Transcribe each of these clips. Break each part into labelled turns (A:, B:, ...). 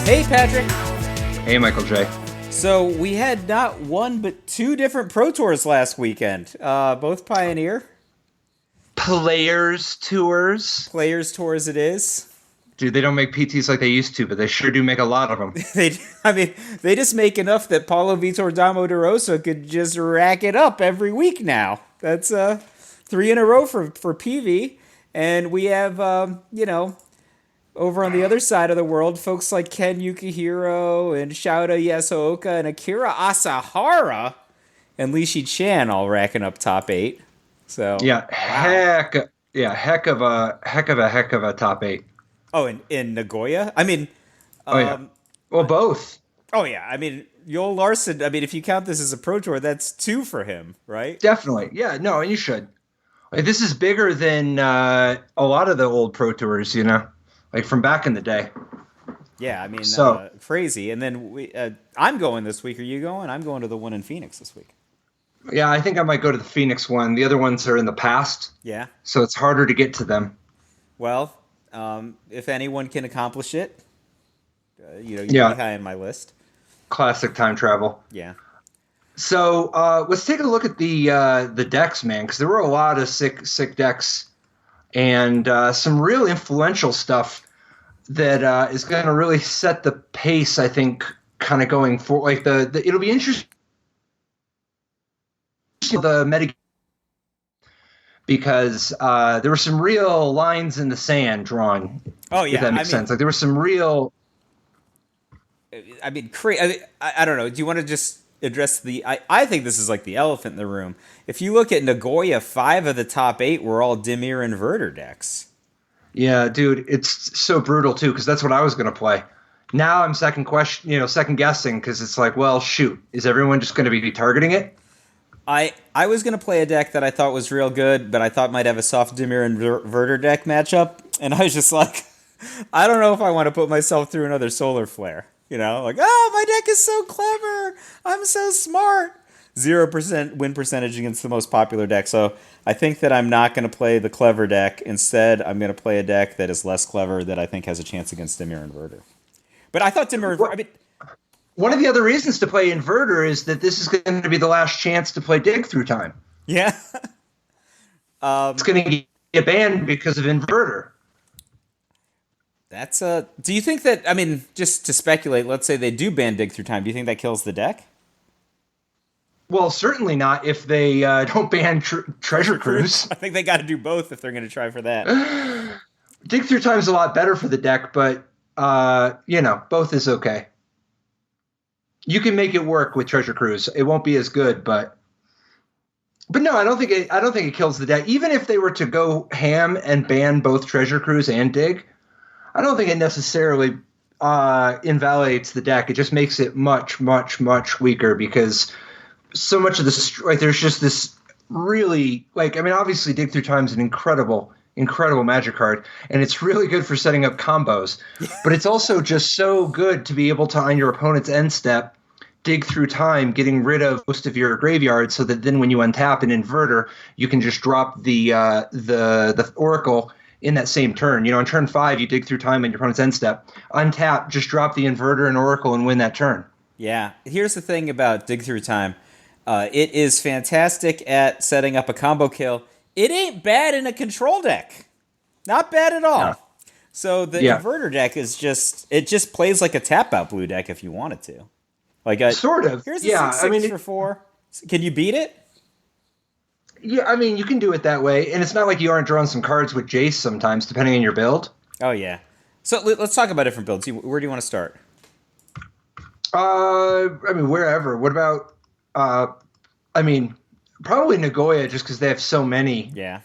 A: Hey, Patrick.
B: Hey, Michael J.
A: So we had not one but two different Pro Tours last weekend. Both Pioneer.
B: Players Tours.
A: Players Tours it is.
B: Dude, they don't make PTs like they used to, but they sure do make a lot of them.
A: They just make enough that Paulo Vitor Damo de Rosa could just rack it up every week now. That's 3 in a row for PV. And we have, over on the other side of the world, folks like Ken Yukihiro and Shouta Yasuoka and Akira Asahara and Lishi Chan all racking up top 8. So
B: Yeah,
A: wow.
B: heck of a top 8.
A: Oh, in Nagoya?
B: Well, both.
A: Oh, yeah. Joel Larson, if you count this as a Pro Tour, that's 2 for him, right?
B: Definitely. Yeah, no, and you should. Like, this is bigger than a lot of the old Pro Tours, like from back in the day.
A: Yeah,
B: So,
A: crazy. And then I'm going this week. Are you going? I'm going to the one in Phoenix this week.
B: yeah, I think I might go to the Phoenix one. The other ones are in the past.
A: Yeah.
B: So it's harder to get to them.
A: Well, if anyone can accomplish it, you'd
B: Yeah.
A: be high on my list.
B: Classic time travel.
A: Yeah.
B: So let's take a look at the decks, man, because there were a lot of sick decks and some real influential stuff that is going to really set the pace, I think, kind of going forward. Like it'll be interesting the meta, because there were some real lines in the sand drawn.
A: Oh yeah,
B: if that makes sense. Like there were some real.
A: I don't know. Do you want to just address I think this is like the elephant in the room. If you look at Nagoya, 5 of the top 8 were all Dimir Inverter decks.
B: Yeah, dude, it's so brutal too, because that's what I was going to play. Now I'm second guessing, because it's like, well, shoot, is everyone just going to be targeting it?
A: I was going to play a deck that I thought was real good, but I thought might have a soft Dimir Inverter deck matchup, and I was just like, I don't know if I want to put myself through another Solar Flare. My deck is so clever. I'm so smart. 0% win percentage against the most popular deck. So I think that I'm not going to play the clever deck. Instead, I'm going to play a deck that is less clever that I think has a chance against Dimir Inverter. But I thought Dimir Inverter...
B: One of the other reasons to play Inverter is that this is going to be the last chance to play Dig Through Time.
A: Yeah.
B: It's going to get banned because of Inverter.
A: Do you think that, just to speculate, let's say they do ban Dig Through Time, do you think that kills the deck?
B: Well, certainly not if they don't ban Treasure Cruise.
A: I think they got to do both if they're going to try for that.
B: Dig Through Time is a lot better for the deck, but, both is okay. You can make it work with Treasure Cruise. It won't be as good, but no, I don't think it kills the deck. Even if they were to go ham and ban both Treasure Cruise and Dig, I don't think it necessarily invalidates the deck. It just makes it much, much, much weaker, because so much of this, like, there's just this really, obviously Dig Through Time is an incredible Magic card, and it's really good for setting up combos, but it's also just so good to be able to, on your opponent's end step, Dig Through Time, getting rid of most of your graveyard, so that then when you untap an Inverter, you can just drop the Oracle in that same turn. On turn 5, you Dig Through Time on your opponent's end step, untap, just drop the Inverter and Oracle and win that turn.
A: Yeah, here's the thing about Dig Through Time. It is fantastic at setting up a combo kill. It ain't bad in a control deck. Not bad at all. No. So the Inverter deck is just plays like a tap out blue deck if you wanted to.
B: Sort of.
A: Here's a 6/6 for 4. Can you beat it?
B: Yeah, you can do it that way, and it's not like you aren't drawing some cards with Jace sometimes, depending on your build.
A: Oh yeah. So let's talk about different builds. Where do you want to start?
B: Wherever. What about? Probably Nagoya, just because they have so many.
A: Yeah.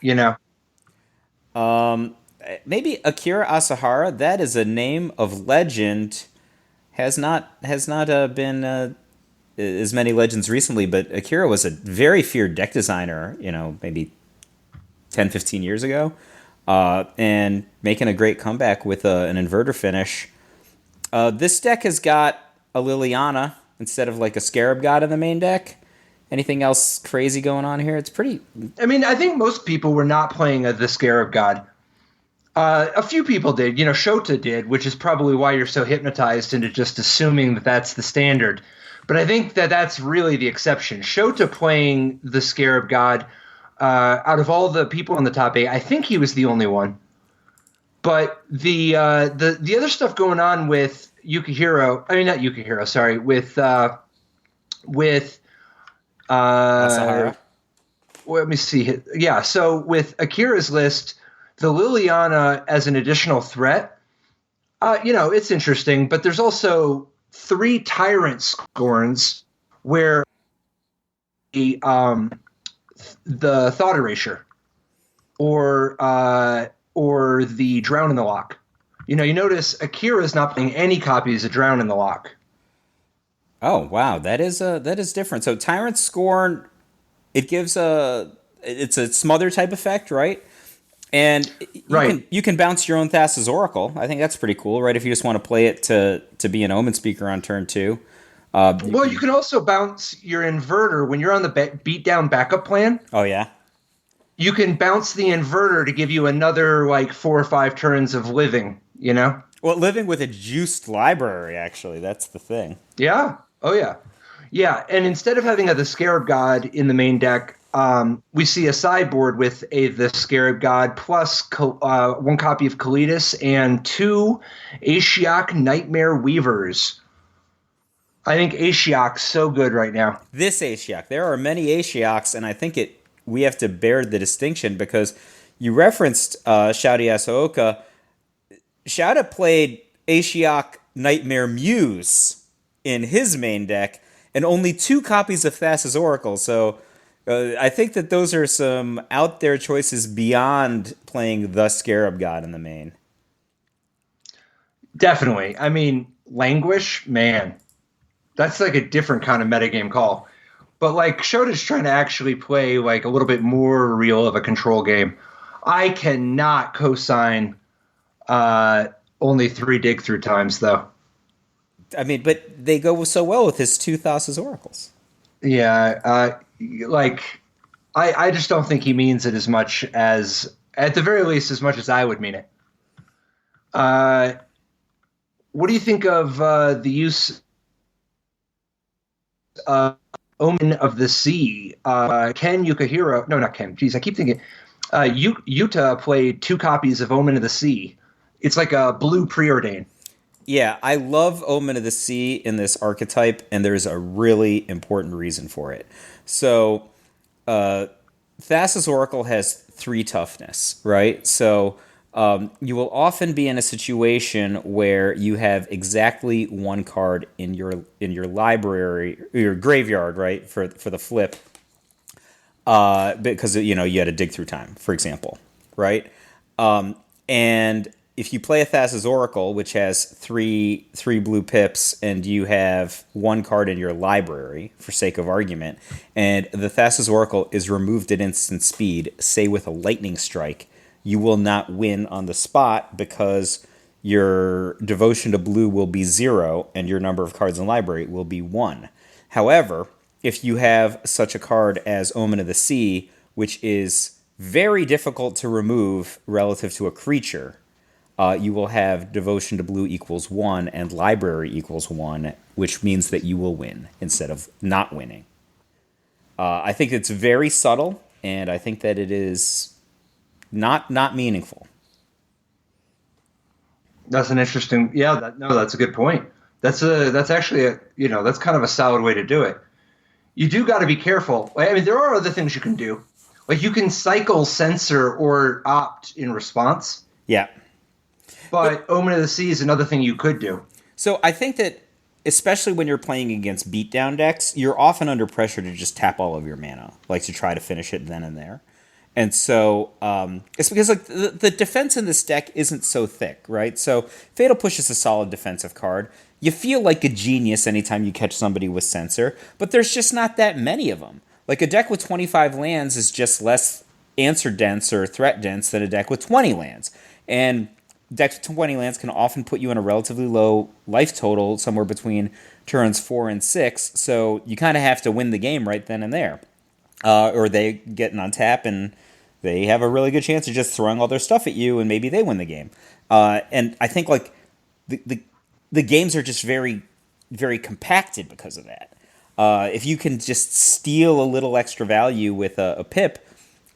B: Maybe
A: Akira Asahara. That is a name of legend. Has not been as many legends recently, but Akira was a very feared deck designer, maybe 10, 15 years ago, and making a great comeback with an Inverter finish. This deck has got a Liliana instead of like a Scarab God in the main deck. Anything else crazy going on here? It's pretty...
B: I think most people were not playing the Scarab God. A few people did. Shota did, which is probably why you're so hypnotized into just assuming that that's the standard. But I think that that's really the exception. Shota playing the Scarab God, out of all the people on the top eight, I think he was the only one. But the other stuff going on with Yukihiro, I mean not Yukihiro, sorry, with
A: Asahara.
B: let me see. Yeah, so with Akira's list, the Liliana as an additional threat, it's interesting, but there's also 3 Tyrant Scorns where the Thought Erasure or the Drown in the Lock. You notice Akira's not playing any copies of Drown in the Lock.
A: Oh wow, that is different. So Tyrant Scorn, it gives it's a smother type effect, right? And you can bounce your own Thassa's Oracle. I think that's pretty cool, right? If you just want to play it to be an Omen Speaker on turn 2.
B: You can also bounce your Inverter when you're on the beatdown backup plan.
A: Oh yeah.
B: You can bounce the Inverter to give you another 4 or 5 turns of living.
A: Well, living with a juiced library, actually, that's the thing.
B: Yeah. Oh yeah. Yeah, and instead of having the Scarab God in the main deck, we see a sideboard with the Scarab God plus 1 copy of Kalidas and 2 Ashiok Nightmare Weavers. I think Ashiok's so good right now.
A: This Ashiok. There are many Ashioks, and I think we have to bear the distinction because you referenced Shouty Asaoka. Shouta played Ashiok Nightmare Muse in his main deck, and only 2 copies of Thassa's Oracle. So I think that those are some out there choices beyond playing the Scarab God in the main.
B: Definitely. I mean, Languish, man, that's a different kind of metagame call. But Shota's trying to actually play a little bit more real of a control game. I cannot co-sign only 3 dig through times though.
A: I mean, but they go so well with his 2 Thassa's Oracles.
B: Yeah, I just don't think he means it as much as, at the very least, as much as I would mean it. What do you think of the use of Omen of the Sea? Ken Yukihiro, no, not Ken. Jeez, I keep thinking. Yuta played 2 copies of Omen of the Sea. It's like a blue preordain.
A: Yeah, I love Omen of the Sea in this archetype, and there's a really important reason for it. So, Thassa's Oracle has 3 toughness, right? So, you will often be in a situation where you have exactly 1 card in your library, your graveyard, right, for the flip, because you had a dig through time, for example, right? And if you play a Thassa's Oracle, which has 3 blue pips, and you have 1 card in your library, for sake of argument, and the Thassa's Oracle is removed at instant speed, say with a lightning strike, you will not win on the spot because your devotion to blue will be 0 and your number of cards in the library will be 1. However, if you have such a card as Omen of the Sea, which is very difficult to remove relative to a creature, you will have devotion to blue equals 1 and library equals 1, which means that you will win instead of not winning. I think it's very subtle, and I think that it is not meaningful.
B: That's an interesting. Yeah, that's a good point. That's actually that's kind of a solid way to do it. You do got to be careful. I mean, there are other things you can do. You can cycle censor or opt in response.
A: Yeah.
B: But Omen of the Sea is another thing you could do.
A: So I think that, especially when you're playing against beatdown decks, you're often under pressure to just tap all of your mana, to try to finish it then and there. And so it's because the defense in this deck isn't so thick, right? So Fatal Push is a solid defensive card. You feel like a genius anytime you catch somebody with Censor, but there's just not that many of them. A deck with 25 lands is just less answer dense or threat dense than a deck with 20 lands. And decks with 20 lands can often put you in a relatively low life total, somewhere between turns 4 and 6, so you kind of have to win the game right then and there. Or they get on tap and they have a really good chance of just throwing all their stuff at you, and maybe they win the game. And I think like the games are just very, very compacted because of that. If you can just steal a little extra value with a pip,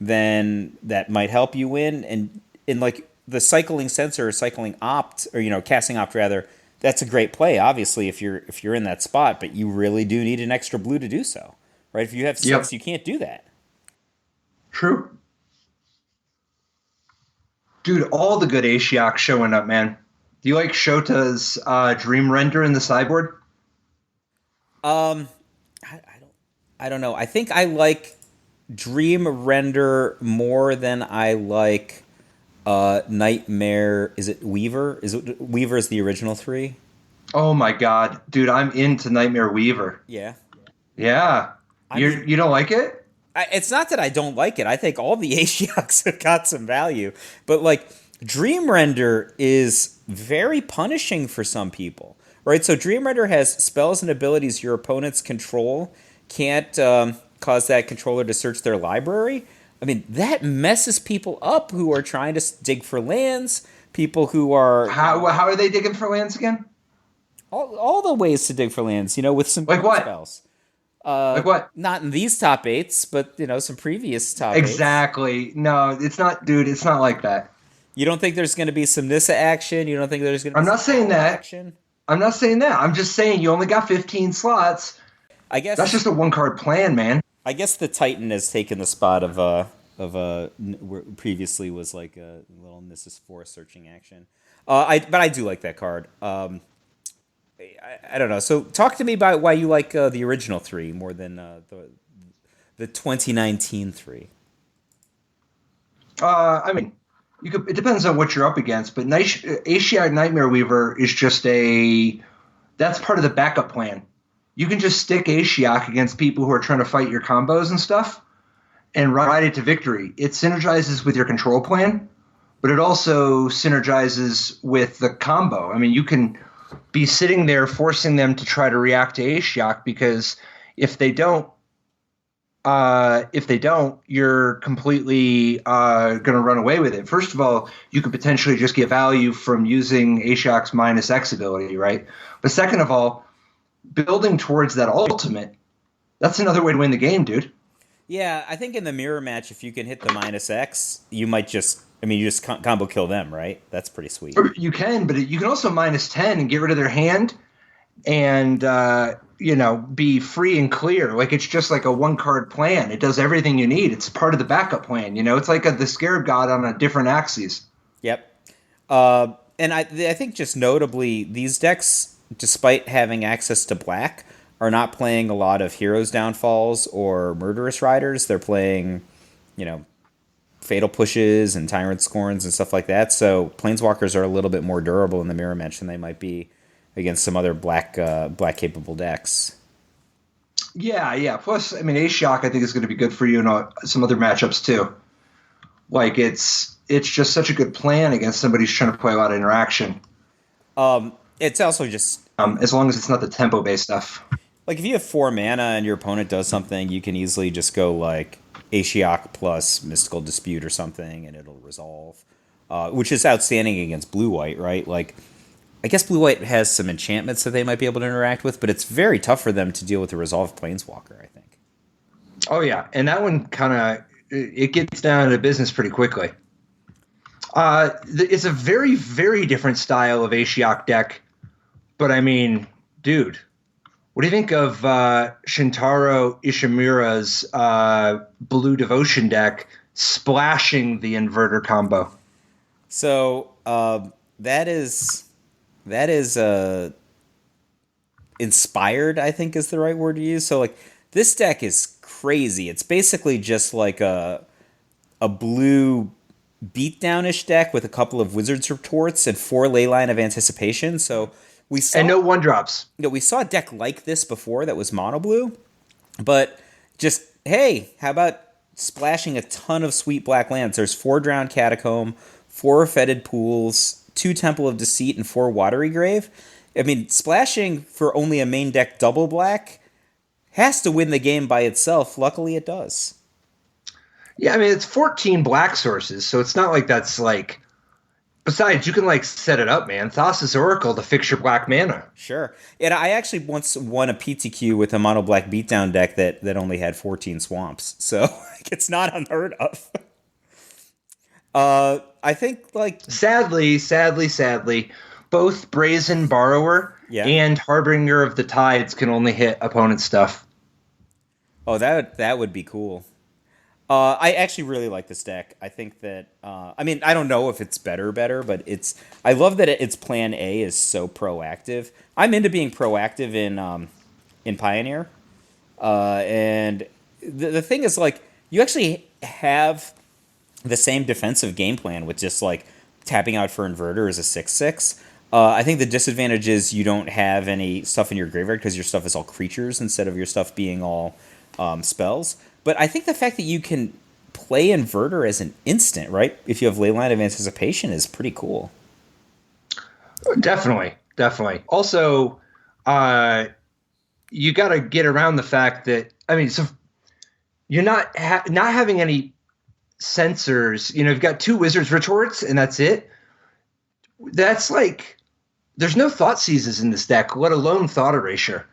A: then that might help you win. And in like the cycling sensor, or cycling opt, or casting opt rather, that's a great play. Obviously, if you're in that spot, but you really do need an extra blue to do so, right? If you have 6, you can't do that.
B: True. Dude, all the good Ashiok showing up, man. Do you like Shota's Dream Render in the sideboard?
A: I don't know. I think I like Dream Render more than I like Nightmare. Is it Weaver? Weaver is the original 3?
B: Oh my god, dude, I'm into Nightmare Weaver.
A: Yeah.
B: Yeah. You don't like it?
A: It's not that I don't like it. I think all the Ashioks have got some value. But, like, Dream Render is very punishing for some people, right? So Dream Render has spells and abilities your opponents control can't cause that controller to search their library. I mean, that messes people up who are trying to dig for lands, people who are...
B: How are they digging for lands again?
A: All the ways to dig for lands, with some
B: like what?
A: spells.
B: Like what?
A: Not in these top 8s, but, some previous top 8s.
B: Exactly. No, it's not, dude, it's not like that.
A: You don't think there's going to be some Nissa action? You don't think there's going to be
B: I'm not saying that.
A: Action?
B: I'm not saying that. I'm just saying you only got 15 slots.
A: I guess
B: that's just a one-card plan, man.
A: I guess the Titan has taken the spot of where previously was like a little Nissus Force searching action. But I do like that card. I don't know. So talk to me about why you like the original 3 more than the 2019 3.
B: I mean, it depends on what you're up against, but Ashiok Nightmare Weaver is just that's part of the backup plan. You can just stick Ashiok against people who are trying to fight your combos and stuff and ride it to victory. It synergizes with your control plan, but it also synergizes with the combo. I mean, you can be sitting there forcing them to try to react to Ashiok, because if they don't, you're completely going to run away with it. First of all, you could potentially just get value from using Ashiok's -X ability, right? But second of all, building towards that ultimate, that's another way to win the game, dude.
A: Yeah, I think in the mirror match, if you can hit the -X, you might just combo kill them, right? That's pretty sweet.
B: You can, but you can also -10 and get rid of their hand and, be free and clear. Like, it's just like a one-card plan. It does everything you need. It's part of the backup plan, It's like the Scarab God on a different axis.
A: Yep. And I think just notably, these decks, despite having access to black, are not playing a lot of Heroes Downfalls or Murderous Riders. They're playing, Fatal Pushes and Tyrant Scorns and stuff like that. So Planeswalkers are a little bit more durable in the mirror match than they might be against some other black capable decks.
B: Yeah. Plus, I mean, Ashiok I think is going to be good for you in some other matchups too. Like, it's just such a good plan against somebody who's trying to play a lot of interaction.
A: It's also just...
B: as long as it's not the tempo-based stuff.
A: Like, if you have 4 mana and your opponent does something, you can easily just go, like, Ashiok plus Mystical Dispute or something, and it'll resolve. Which is outstanding against blue-white, right? Like, I guess blue-white has some enchantments that they might be able to interact with, but it's very tough for them to deal with the Resolved Planeswalker, I think.
B: Oh, yeah. And that one kind of... it gets down to business pretty quickly. It's a very, very different style of Ashiok deck. But, I mean, dude, what do you think of Shintaro Ishimura's Blue Devotion deck splashing the Inverter combo?
A: So, that is inspired, I think is the right word to use. So, like, this deck is crazy. It's basically just like a blue beatdownish deck with a couple of Wizard's Retorts and 4 Leyline of Anticipation. So...
B: and no 1-drops.
A: We saw a deck like this before that was mono blue, but just, hey, how about splashing a ton of sweet black lands? There's 4 Drowned Catacomb, 4 Fetid Pools, 2 Temple of Deceit, and 4 Watery Grave. I mean, splashing for only a main deck double black has to win the game by itself. Luckily, it does.
B: Yeah, I mean, it's 14 black sources, so it's not like that's like. Besides, you can like set it up, man. Thassa's Oracle to fix your black mana.
A: Sure. And I actually once won a PTQ with a mono black beatdown deck that only had 14 swamps. So like, it's not unheard of. I think like
B: Sadly, both Brazen Borrower
A: Yeah.
B: and Harbinger of the Tides can only hit opponent stuff.
A: oh that would be cool. I actually really like this deck. I think that I mean I don't know if it's better, but I love that its plan A is so proactive. I'm into being proactive in Pioneer, and the thing is like you actually have the same defensive game plan with just like tapping out for Inverter as a 6/6. I think the disadvantage is you don't have any stuff in your graveyard because your stuff is all creatures instead of your stuff being all spells. But I think the fact that you can play Inverter as an instant, right, if you have Leyline of Anticipation, is pretty cool.
B: Definitely. Also, you got to get around the fact that so you're not having any sensors. You've got 2 Wizard's Retorts, and that's it. That's like there's no Thought Seizes in this deck, let alone Thought Erasure.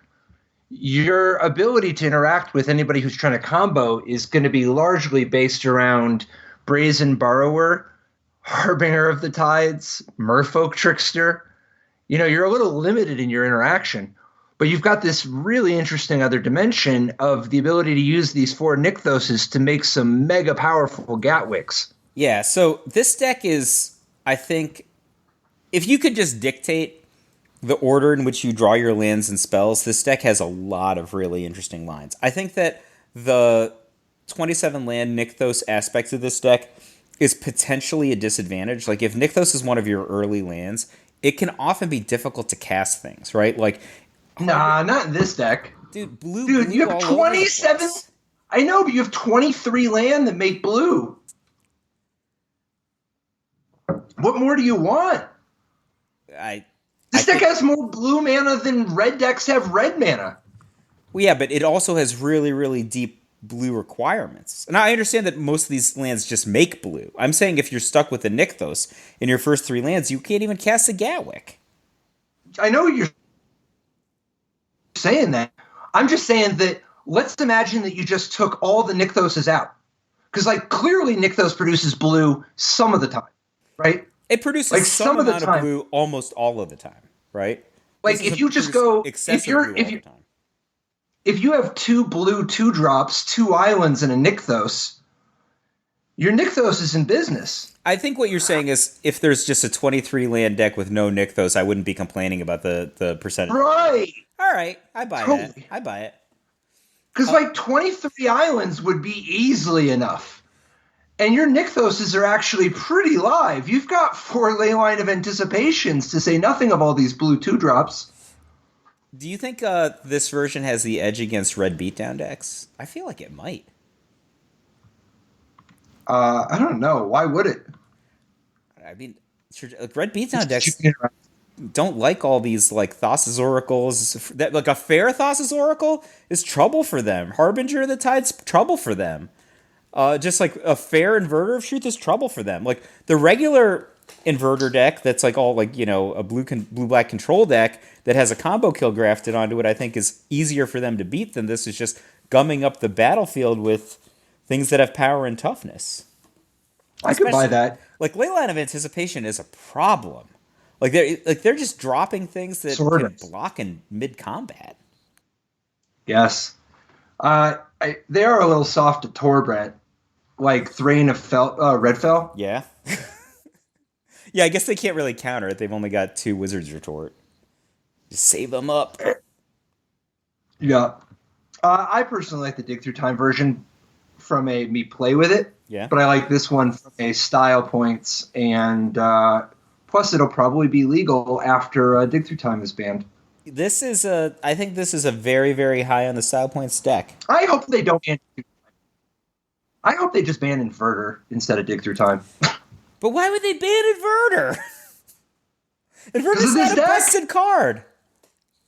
B: Your ability to interact with anybody who's trying to combo is going to be largely based around Brazen Borrower, Harbinger of the Tides, Merfolk Trickster. You're a little limited in your interaction, but you've got this really interesting other dimension of the ability to use these 4 Nykthoses to make some mega powerful Gatwicks.
A: Yeah, so this deck is, I think, if you could just dictate the order in which you draw your lands and spells, this deck has a lot of really interesting lines. I think that the 27 land Nykthos aspect of this deck is potentially a disadvantage. Like if Nykthos is one of your early lands, it can often be difficult to cast things, right? Like
B: Nah, not in this deck.
A: Dude, blue
B: you have 27. I know, but you have 23 land that make blue. What more do you want? This deck has more blue mana than red decks have red mana.
A: Well, yeah, but it also has really, really deep blue requirements. And I understand that most of these lands just make blue. I'm saying if you're stuck with a Nykthos in your first 3 lands, you can't even cast a Gatwick.
B: I know you're saying that. I'm just saying that let's imagine that you just took all the Nykthoses out. Because, clearly Nykthos produces blue some of the time, right?
A: It produces some amount of blue almost all of the time, right?
B: If you just go, if you have 2 blue 2-drops, 2 islands, and a Nykthos, your Nykthos is in business.
A: I think what you're saying is if there's just a 23 land deck with no Nykthos, I wouldn't be complaining about the percentage.
B: Right.
A: All right, I buy that. I buy it.
B: Because 23 islands would be easily enough. And your Nykthoses are actually pretty live. You've got 4 Leyline of Anticipations, to say nothing of all these blue 2-drops.
A: Do you think this version has the edge against red beatdown decks? I feel like it might.
B: I don't know. Why would it?
A: I mean, red beatdown decks don't like all these Thassa's Oracles. That a fair Thassa's Oracle is trouble for them. Harbinger of the Tide's trouble for them. Just a fair Inverter of Truth is trouble for them. The regular Inverter deck that's all a blue-black control deck that has a combo kill grafted onto it, I think is easier for them to beat than this is just gumming up the battlefield with things that have power and toughness.
B: I could buy that.
A: Leyline of Anticipation is a problem. They're just dropping things that can block in mid-combat.
B: Yes. They are a little soft at Torbrent. Thrain of Redfell.
A: Yeah. Yeah, I guess they can't really counter it. They've only got 2 Wizard's Retort. Just save them up.
B: Yeah. I personally like the Dig Through Time version from a me play with it.
A: Yeah.
B: But I like this one from a style points, and plus it'll probably be legal after Dig Through Time is banned.
A: I think this is a very, very high on the style points deck.
B: I hope they don't ban. I hope they just ban Inverter instead of Dig Through Time.
A: But why would they ban Inverter? Inverter's not a busted card.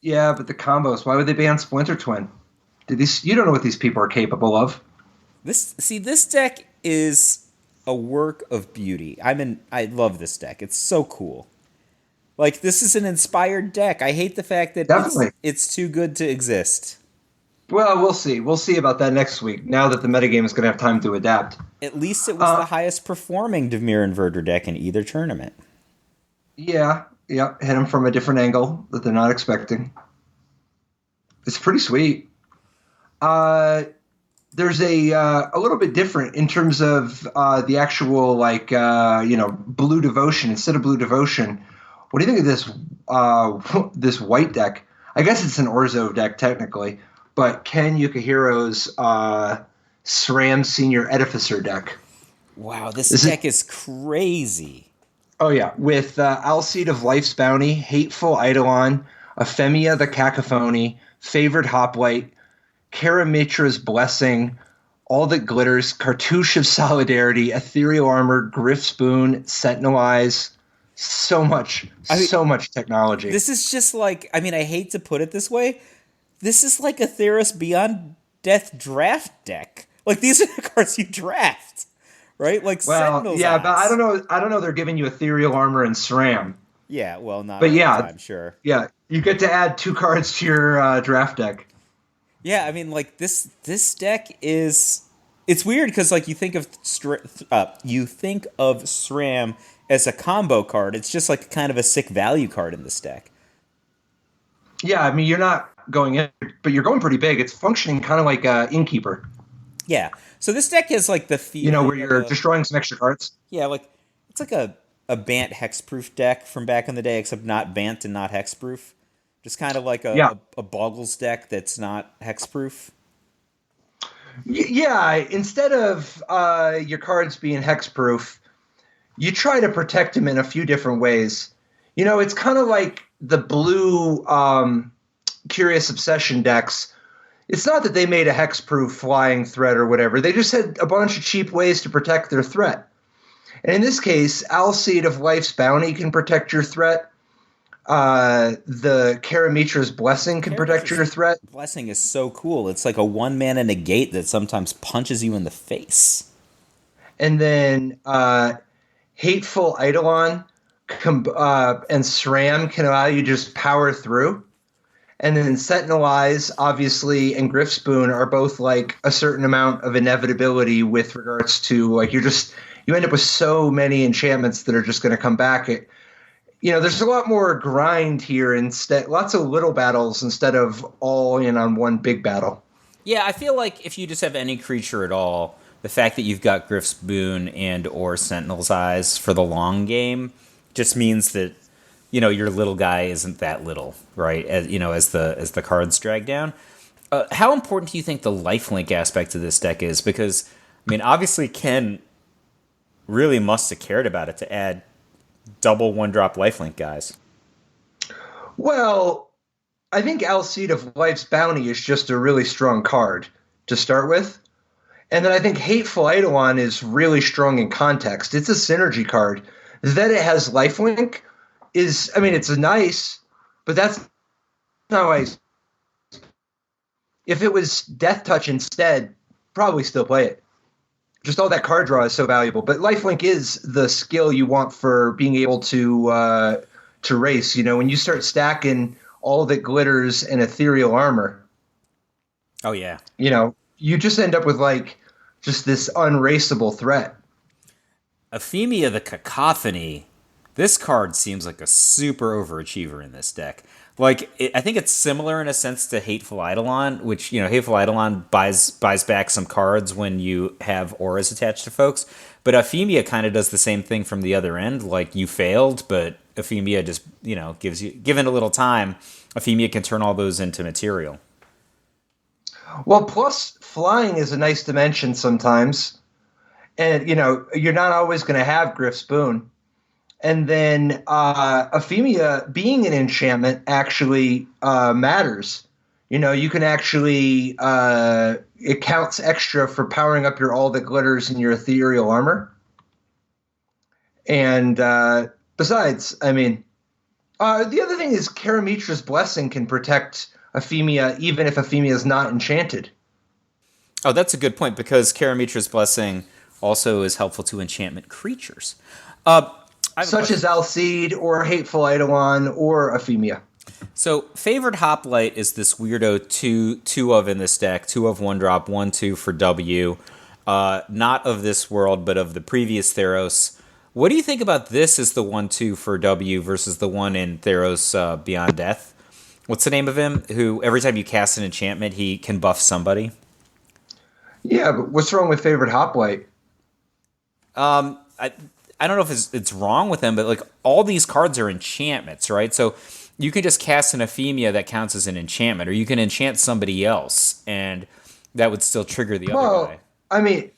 B: Yeah, but the combos. Why would they ban Splinter Twin? You don't know what these people are capable of.
A: This deck is a work of beauty. I love this deck. It's so cool. Like, this is an inspired deck. I hate the fact that
B: Definitely.
A: it's too good to exist.
B: Well, we'll see. We'll see about that next week. Now that the metagame is going to have time to adapt.
A: At least it was
B: Uh,
A: the highest performing Dimir Inverter deck in either tournament.
B: yeah, hit them from a different angle that they're not expecting. It's pretty sweet. There's a little bit different in terms of the actual blue devotion instead of blue devotion. What do you think of this this white deck? I guess it's an Orzo deck technically, but Ken Yukihiro's SRAM Senior Edificer deck.
A: Wow, this deck is crazy.
B: Oh yeah, with Alseed of Life's Bounty, Hateful Eidolon, Ephemia the Cacophony, Favored Hoplite, Karamitra's Blessing, All That Glitters, Cartouche of Solidarity, Ethereal Armor, Griff's Boon, Sentinel Eyes. So much technology.
A: This is just like, I mean, I hate to put it this way. This is like a Theros Beyond Death draft deck. Like, these are the cards you draft, right? Like, Sentinel's
B: yeah,
A: Eyes.
B: but I don't know. They're giving you Ethereal Armor and SRAM.
A: Yeah, well, not
B: But
A: all
B: yeah,
A: the time, sure.
B: Yeah, you get to add 2 cards to your draft deck.
A: Yeah, I mean, like, this deck is, it's weird because, like, you think of SRAM as a combo card. It's just like kind of a sick value card in this deck.
B: Yeah, I mean, you're not going in, but you're going pretty big. It's functioning kind of like Innkeeper.
A: Yeah. So this deck has like the feel,
B: you know, where you're destroying some extra cards.
A: Yeah, like it's like a Bant hexproof deck from back in the day, except not Bant and not hexproof. Just kind of like a Boggles deck that's not hexproof.
B: Yeah, instead of your cards being hexproof, you try to protect them in a few different ways. You know, it's kind of like the blue Curious Obsession decks. It's not that they made a hexproof flying threat or whatever. They just had a bunch of cheap ways to protect their threat. And in this case, Alseed of Life's Bounty can protect your threat. The Karamitra's Blessing can protect your threat.
A: Blessing is so cool. It's like a 1-mana negate that sometimes punches you in the face.
B: And then Hateful Eidolon and SRAM can allow you to just power through. And then Sentinel Eyes, obviously, and Griff's Boon are both like a certain amount of inevitability with regards to like you end up with so many enchantments that are just going to come back. There's a lot more grind here instead, lots of little battles instead of all in on one big battle.
A: Yeah, I feel like if you just have any creature at all, the fact that you've got Griff's Boon and or Sentinel's Eyes for the long game just means that your little guy isn't that little, right? As the cards drag down. How important do you think the lifelink aspect of this deck is? Because I mean, obviously Ken really must have cared about it to add double 1-drop lifelink guys.
B: Well, I think Alseed of Life's Bounty is just a really strong card to start with. And then I think Hateful Eidolon is really strong in context. It's a synergy card. That it has lifelink it's nice, but that's not why. If it was Death Touch instead, probably still play it. Just all that card draw is so valuable. But lifelink is the skill you want for being able to race. When you start stacking All That Glitters and Ethereal Armor.
A: Oh yeah.
B: You just end up with like just this unraceable threat.
A: Ephemia the Cacophony. This card seems like a super overachiever in this deck. Like, I think it's similar in a sense to Hateful Eidolon, which, Hateful Eidolon buys back some cards when you have auras attached to folks. But Ephemia kind of does the same thing from the other end. Like, you failed, but Ephemia just, given a little time, Ephemia can turn all those into material.
B: Well, plus flying is a nice dimension sometimes. And, you're not always going to have Griff's Boon. And then Ephemia being an enchantment actually matters. You can actually it counts extra for powering up your All That Glitters and your Ethereal Armor. And besides, the other thing is Karamitra's Blessing can protect Ephemia even if Ephemia is not enchanted.
A: Oh, that's a good point, because Karamitra's Blessing also is helpful to enchantment creatures. Uh, I have a
B: Such
A: question.
B: as Alcide or Hateful Eidolon or Ephemia.
A: So, favored hoplite is this weirdo two of in this deck, two of one drop, 1/2 for W. Not of this world, but of the previous Theros. What do you think about this as the 1/2 for W versus the one in Theros Beyond Death? What's the name of him? Who every time you cast an enchantment, he can buff somebody.
B: Yeah, but what's wrong with Favorite Hoplite?
A: I I don't know if it's wrong with them, but like all these cards are enchantments, right? So you can just cast an Ephemia that counts as an enchantment, or you can enchant somebody else, and that would still trigger the other
B: Well,
A: guy.
B: I mean,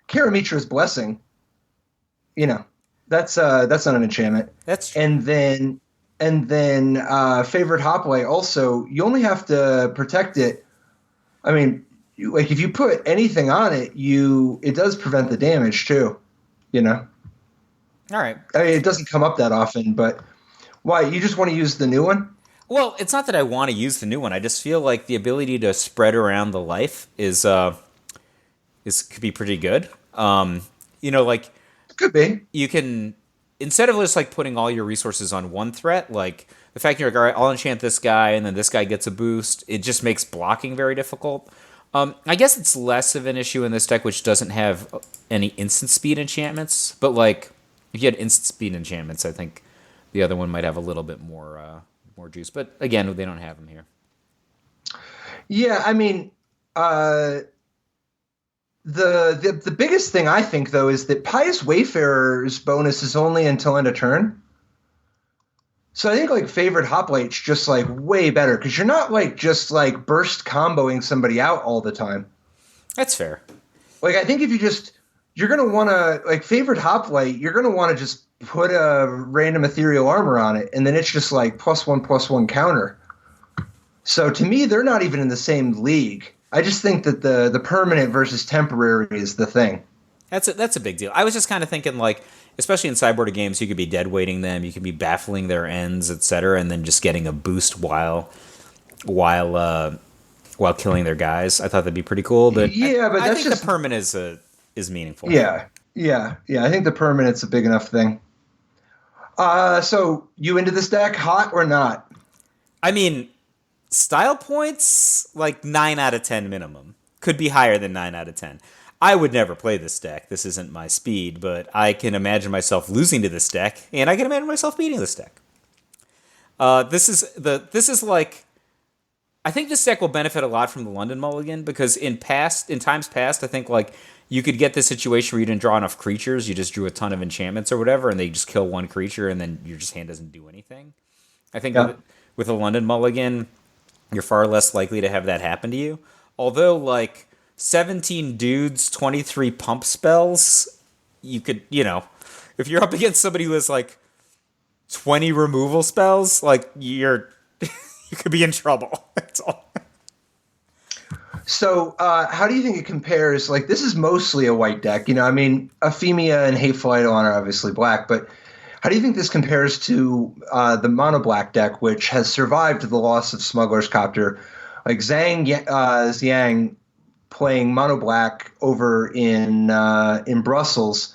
B: Karamitra's Blessing, you know, that's not an enchantment.
A: That's true.
B: And then Favorite Hoplite also, you only have to protect it. I mean, like if you put anything on it, it does prevent the damage too. You know,
A: All right.
B: I mean,
A: That's
B: it
A: fair.
B: doesn't come up that often, but why? You just want to use the new one?
A: Well, it's not that I want to use the new one. I just feel like the ability to spread around the life is could be pretty good. Like
B: Could be.
A: you can instead of just like putting all your resources on one threat, like the fact you're like, all right, I'll enchant this guy and then this guy gets a boost, it just makes blocking very difficult. I guess it's less of an issue in this deck, which doesn't have any instant speed enchantments. But like, if you had instant speed enchantments, I think the other one might have a little bit more juice. But again, they don't have them here.
B: Yeah, I mean, uh, the biggest thing I think though is that Pious Wayfarer's bonus is only until end of turn. So I think like Favorite Hoplite's just like way better because you're not like just like burst comboing somebody out all the time.
A: That's fair.
B: Like I think if you're gonna want to like Favorite Hoplite, you're gonna want to just put a random ethereal armor on it, and then it's just like +1/+1 counter. So to me, they're not even in the same league. I just think that the permanent versus temporary is the thing.
A: That's a big deal. I was just kind of thinking like, especially in sideboarded games, you could be dead weighting them, you could be baffling their ends, etc., and then just getting a boost while killing their guys. I thought that'd be pretty cool. But
B: Yeah, but
A: I
B: that's
A: think the
B: just
A: permanent is meaningful.
B: yeah. I think the permanent's a big enough thing. So you into this deck, hot or not?
A: I mean, style points like 9 out of 10 minimum. Could be higher than 9 out of 10. I would never play this deck. This isn't my speed, but I can imagine myself losing to this deck, and I can imagine myself beating this deck. This is like I think this deck will benefit a lot from the London Mulligan because in times past, I think like you could get this situation where you didn't draw enough creatures, you just drew a ton of enchantments or whatever, and they just kill one creature, and then your just hand doesn't do anything. I think
B: Yeah.
A: with a London Mulligan, you're far less likely to have that happen to you. Although like 17 dudes, 23 pump spells, you could if you're up against somebody who has like 20 removal spells, like you could be in trouble. That's all.
B: So, how do you think it compares? Like, this is mostly a white deck. I mean, Ephemia and Hateful Eidolon are obviously black, but how do you think this compares to the mono black deck, which has survived the loss of Smuggler's Copter? Like Zhang playing mono black over in Brussels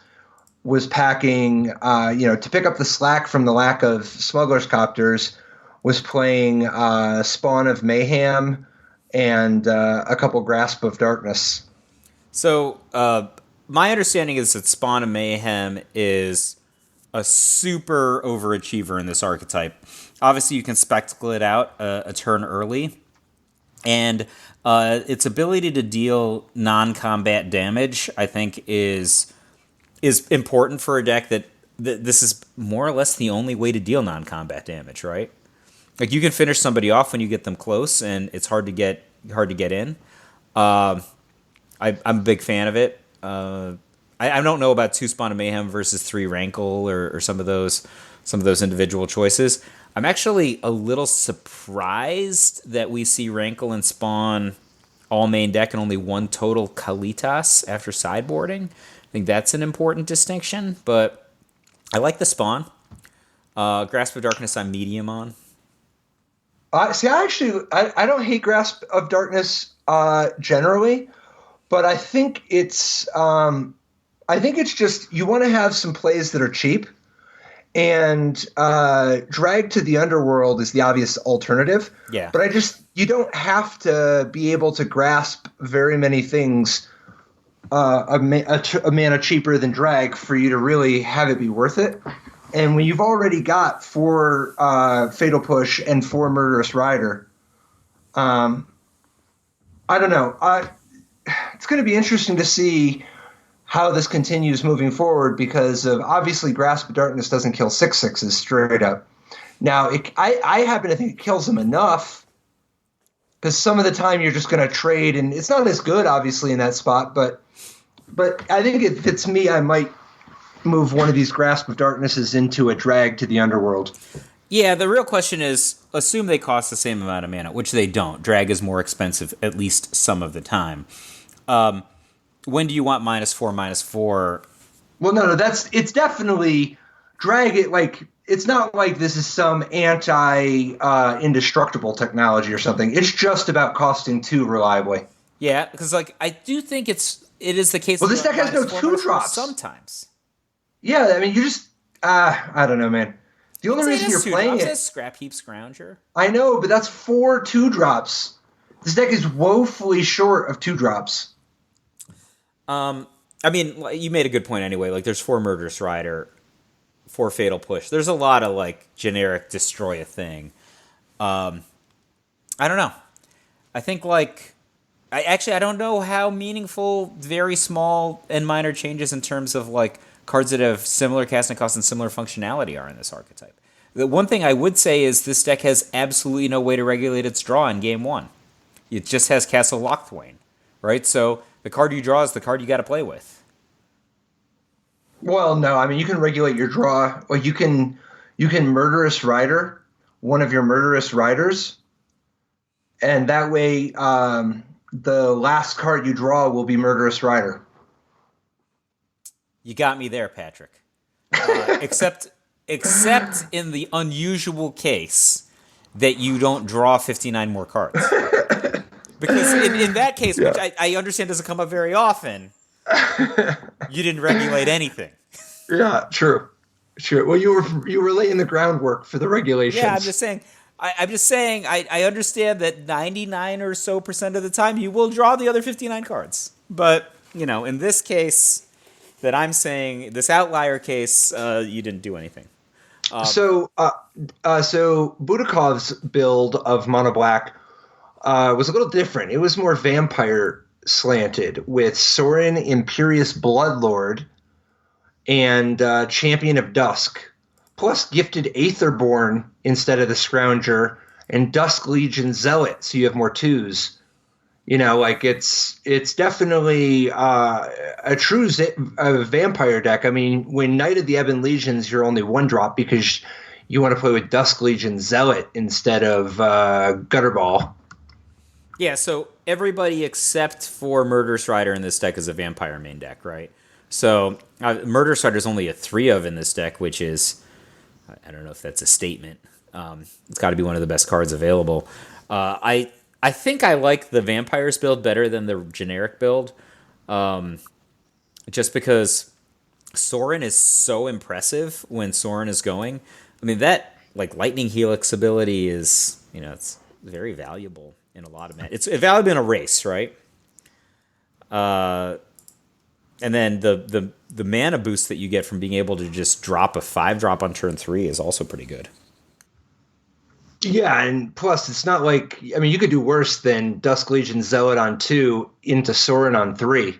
B: was packing, to pick up the slack from the lack of Smuggler's Copters, was playing Spawn of Mayhem and a couple Grasp of Darkness.
A: So, my understanding is that Spawn of Mayhem is a super overachiever in this archetype. Obviously, you can spectacle it out a turn early, and its ability to deal non-combat damage, I think, is important for a deck that this is more or less the only way to deal non-combat damage, right? Like you can finish somebody off when you get them close, and it's hard to get in. I'm a big fan of it. I don't know about 2 Spawn of Mayhem versus 3 Rankle or some of those individual choices. I'm actually a little surprised that we see Rankle and Spawn all main deck and only 1 total Kalitas after sideboarding. I think that's an important distinction, but I like the Spawn. Grasp of Darkness I'm medium on.
B: See, I don't hate Grasp of Darkness generally, but I think it's just you want to have some plays that are cheap, and Drag to the Underworld is the obvious alternative.
A: Yeah.
B: But you don't have to be able to grasp very many things a mana cheaper than Drag for you to really have it be worth it. And when you've already got 4 Fatal Push and 4 Murderous Rider, I don't know. It's going to be interesting to see how this continues moving forward because of obviously Grasp of Darkness doesn't kill 6/6s straight up. Now, I happen to think it kills them enough because some of the time you're just going to trade, and it's not as good, obviously, in that spot, but I think if it's me, I might move one of these Grasp of Darknesses into a Drag to the Underworld.
A: Yeah, the real question is, assume they cost the same amount of mana, which they don't. Drag is more expensive, at least some of the time. When do you want -4/-4?
B: Well, no, it's definitely Drag it like it's not like this is some indestructible technology or something. It's just about costing 2 reliably.
A: Yeah, because like I do think it is the case.
B: Well, this deck has no 2-drops
A: sometimes.
B: Yeah, I mean, you just I don't know, man. The only reason you're playing it,
A: Scrap Heap Scrounger.
B: I know, but that's 4 2-drops. This deck is woefully short of 2-drops.
A: I mean, you made a good point anyway. Like, there's 4 Murderous Rider, 4 Fatal Push. There's a lot of like generic destroy a thing. I don't know. I think like I don't know how meaningful very small and minor changes in terms of like cards that have similar casting costs and similar functionality are in this archetype. The one thing I would say is this deck has absolutely no way to regulate its draw in game 1. It just has Castle Lochthwain, right? So the card you draw is the card you got to play with.
B: Well, no, I mean you can regulate your draw. Well, you can Murderous Rider one of your Murderous Riders, and that way the last card you draw will be Murderous Rider.
A: You got me there, Patrick. Except in the unusual case that you don't draw 59 more cards. Because in that case, which I understand doesn't come up very often, you didn't regulate anything.
B: Yeah, true. Well, you were laying the groundwork for the regulations.
A: Yeah, I'm just saying. I understand that 99 or so % of the time you will draw the other 59 cards. But, in this case that I'm saying, this outlier case, you didn't do anything.
B: So Budakov's build of Mono Black was a little different. It was more vampire slanted with Sorin, Imperious Bloodlord, and Champion of Dusk, plus gifted Aetherborn instead of the Scrounger, and Dusk Legion Zealot, so you have more 2s. It's definitely a true vampire deck. I mean, when Knight of the Ebon Legions, you're only 1-drop because you want to play with Dusk Legion Zealot instead of Gutterball.
A: Yeah, so everybody except for Murderous Rider in this deck is a vampire main deck, right? So Murderous Rider is only a 3 of in this deck, which is, I don't know if that's a statement. It's got to be one of the best cards available. I think I like the Vampires build better than the generic build, just because Sorin is so impressive when Sorin is going. I mean, that Lightning Helix ability is, it's very valuable in a lot of It's valuable in a race, right? And then the mana boost that you get from being able to just drop a 5-drop on turn 3 is also pretty good.
B: Yeah, and plus it's not like, I mean, you could do worse than Dusk Legion Zealot on 2 into Sorin on 3.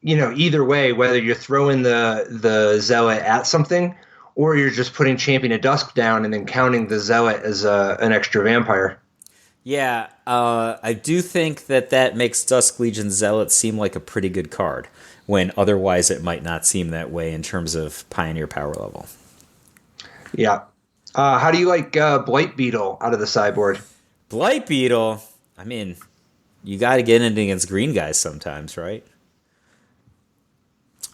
B: Either way, whether you're throwing the Zealot at something or you're just putting Champion of Dusk down and then counting the Zealot as an extra vampire.
A: Yeah, I do think that makes Dusk Legion Zealot seem like a pretty good card, when otherwise it might not seem that way in terms of Pioneer power level.
B: Yeah. How do you like Blight Beetle out of the sideboard?
A: Blight Beetle? I mean, you got to get in against green guys sometimes, right?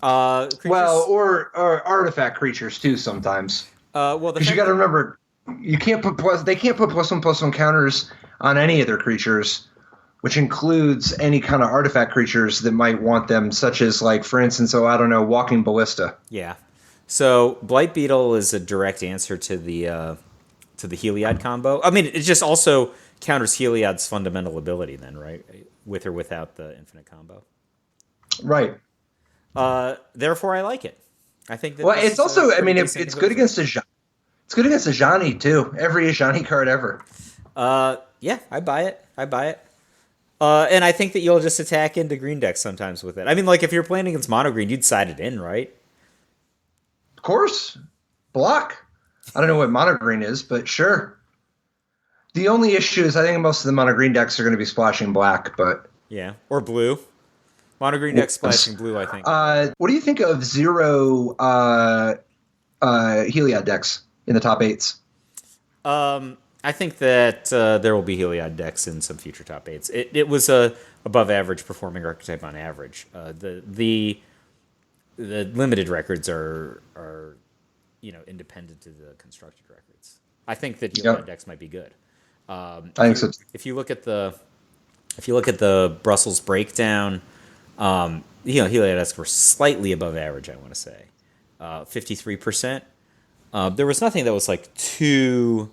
B: Well, or artifact creatures too sometimes. Because you got to remember, they can't put +1/+1 counters on any of their creatures. which includes any kind of artifact creatures that might want them, such as, like, for instance, oh, I don't know, Walking Ballista.
A: Yeah. So Blight Beetle is a direct answer to the Heliod combo. I mean, it just also counters Heliod's fundamental ability then, right? With or without the infinite combo.
B: Right.
A: Therefore, I like it. I think that
B: Well,
A: this
B: it's
A: is a
B: also, I
A: pretty
B: mean,
A: decent
B: it's good
A: Inquisitor.
B: against it's good against Ajani too. Every Ajani card ever.
A: Yeah, I buy it. I buy it. And I think that you'll just attack into green decks sometimes with it. I mean, like, if you're playing against mono green, you'd side it in, right?
B: Of course, block. I don't know what mono green is, but sure. The only issue is I think most of the mono green decks are going to be splashing black, but
A: Yeah. Or blue. Mono green deck splashing blue, I think.
B: what do you think of zero Heliod decks in the top eights?
A: I think that there will be Heliod decks in some future top eights. It was a above average performing archetype on average. The limited records are independent to the constructed records. I think that Heliod decks might be good.
B: I think so too.
A: If you look at the Brussels breakdown, Heliod decks were slightly above average. I want to say 53%. There was nothing that was like too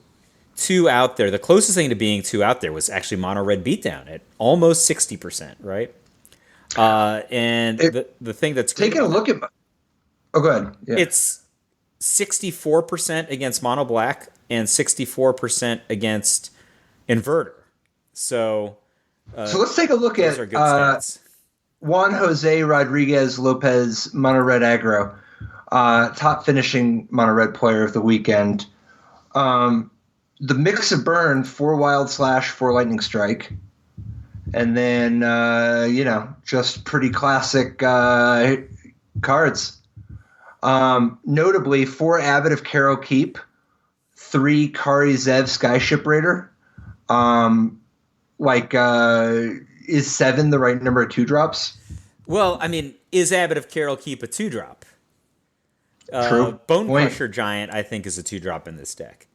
A: out there. The closest thing to being too out there was actually Mono Red Beatdown at almost 60%, right? And the thing that's
B: taking a look at. Oh, go ahead. Yeah.
A: It's 64% against Mono Black and 64% against Inverter. So
B: let's take a look
A: those
B: at
A: are good stats.
B: Juan Jose Rodriguez Lopez Mono Red Aggro, top finishing Mono Red player of the weekend. The mix of burn, 4 Wild Slash, 4 Lightning Strike, and then just pretty classic cards. Notably, 4 Abbot of Carol Keep, 3 Kari Zev Skyship Raider. Is 7 the right number of 2-drops?
A: Well, I mean, is Abbot of Carol Keep a 2-drop?
B: True.
A: Bone Crusher Giant, I think, is a 2-drop in this deck.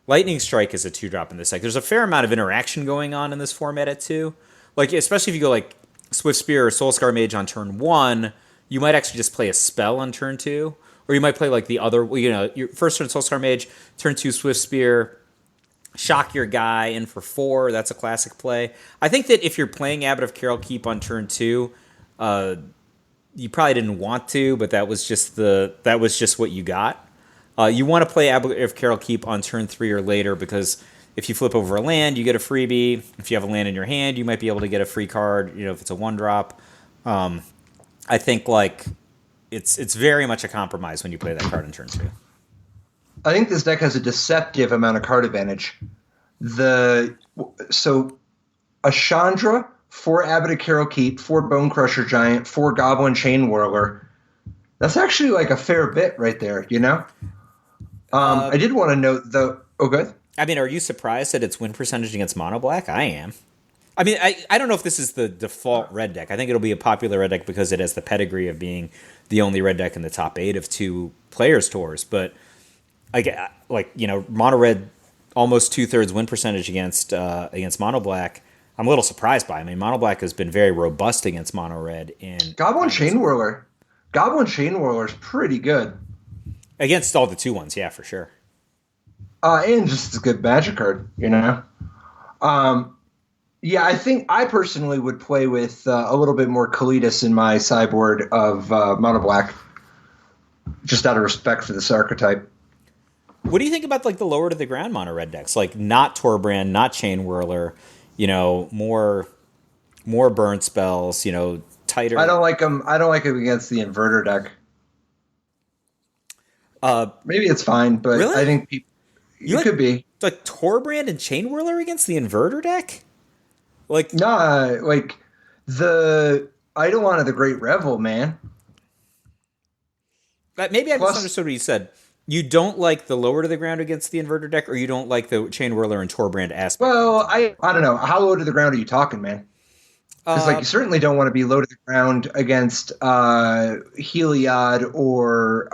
A: Lightning Strike is a 2-drop in this deck. There's a fair amount of interaction going on in this format at 2. Like, especially if you go like Swift Spear or Soulscar Mage on turn 1, you might actually just play a spell on turn 2. Or you might play like the other, your first turn Soulscar Mage, turn 2 Swift Spear, shock your guy in for 4. That's a classic play. I think that if you're playing Abbot of Carol Keep on turn 2, you probably didn't want to, but that was just what you got. You want to play Abbot of Carol Keep on turn 3 or later because if you flip over a land, you get a freebie. If you have a land in your hand, you might be able to get a free card. If it's a 1-drop. I think like it's very much a compromise when you play that card in turn 2.
B: I think this deck has a deceptive amount of card advantage. So Ashandra, 4 Abbot of Carol Keep, 4 Bone Crusher Giant, 4 Goblin Chain Whirler. That's actually like a fair bit right there, I did want to note though. Oh, good.
A: I mean, are you surprised that its win percentage against Mono Black? I am. I mean, I don't know if this is the default red deck. I think it'll be a popular red deck because it has the pedigree of being the only red deck in the top 8 of 2 players tours. But Mono Red almost 2/3 win percentage against Mono Black. I'm a little surprised by. I mean, Mono Black has been very robust against Mono Red. And
B: Goblin Chain Whirler. Goblin Chain Whirler is pretty good.
A: Against all the 2-1s, yeah, for sure.
B: And just a good magic card, Yeah, I think I personally would play with a little bit more Kalidas in my sideboard of Mono Black, just out of respect for this archetype.
A: What do you think about like the lower to the ground Mono Red decks? Like not Torbrand, not Chain Whirler, more burn spells, tighter.
B: I don't like them. I don't like them against the Inverter deck. Maybe it's fine, but
A: really?
B: I think it could be
A: like Torbrand and Chain Whirler against the Inverter deck. Like
B: like the Eidolon of the Great Revel, man.
A: Maybe I misunderstood what you said. You don't like the lower to the ground against the Inverter deck, or you don't like the Chain Whirler and Torbrand aspect?
B: Well, I don't know. How low to the ground are you talking, man? Because you certainly don't want to be low to the ground against Heliod or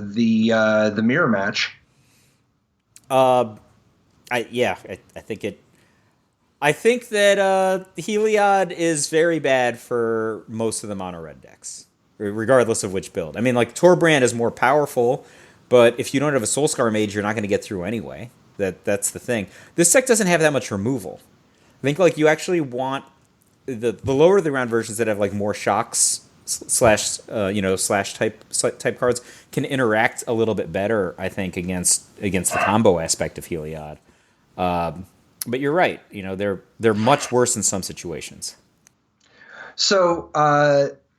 B: the mirror match.
A: I think it. I think that Heliod is very bad for most of the mono red decks, regardless of which build. I mean, like Torbrand is more powerful, but if you don't have a Soulscar Mage, you're not going to get through anyway. That's the thing. This deck doesn't have that much removal. I think like you actually want the lower the round versions that have like more shocks slash slash type cards can interact a little bit better. I think against the combo aspect of Heliod. But you're right. You know, they're much worse in some situations.
B: So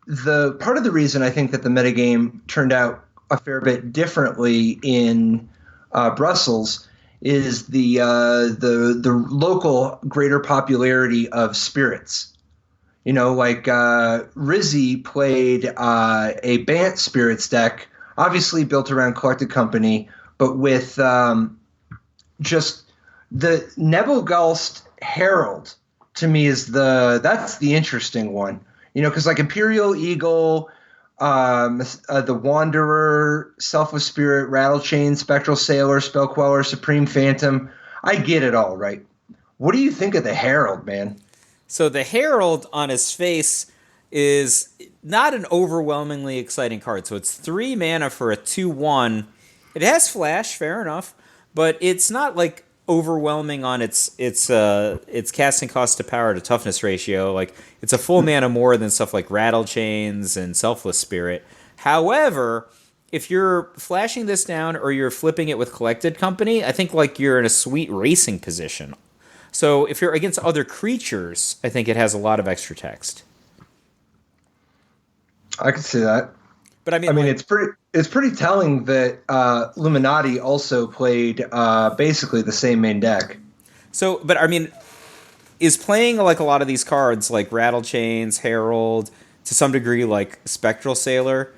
B: the part of the reason I think that the metagame turned out a fair bit differently in Brussels is the local greater popularity of spirits. You know, like Rizzy played a Bant spirits deck, obviously built around Collected Company, but with just the Nebelgulst Herald to me is that's the interesting one. You know, because like Imperial Eagle, the Wanderer, Selfless Spirit, Rattlechain, Spectral Sailor, Spellqueller, Supreme Phantom. I get it all, right? What do you think of the Herald, man?
A: So the Herald on his face is not an overwhelmingly exciting card. So it's 3 mana for a 2/1. It has flash, fair enough, but it's not like overwhelming on its casting cost to power to toughness ratio. Like it's a full mana more than stuff like Rattlechains and Selfless Spirit. However, if you're flashing this down or you're flipping it with Collected Company, I think like you're in a sweet racing position. So if you're against other creatures, I think it has a lot of extra text.
B: I can see that.
A: But I mean, like,
B: it's pretty telling that Illuminati also played basically the same main deck.
A: So, but I mean, is playing like a lot of these cards, like Rattlechains, Herald, to some degree, like Spectral Sailor,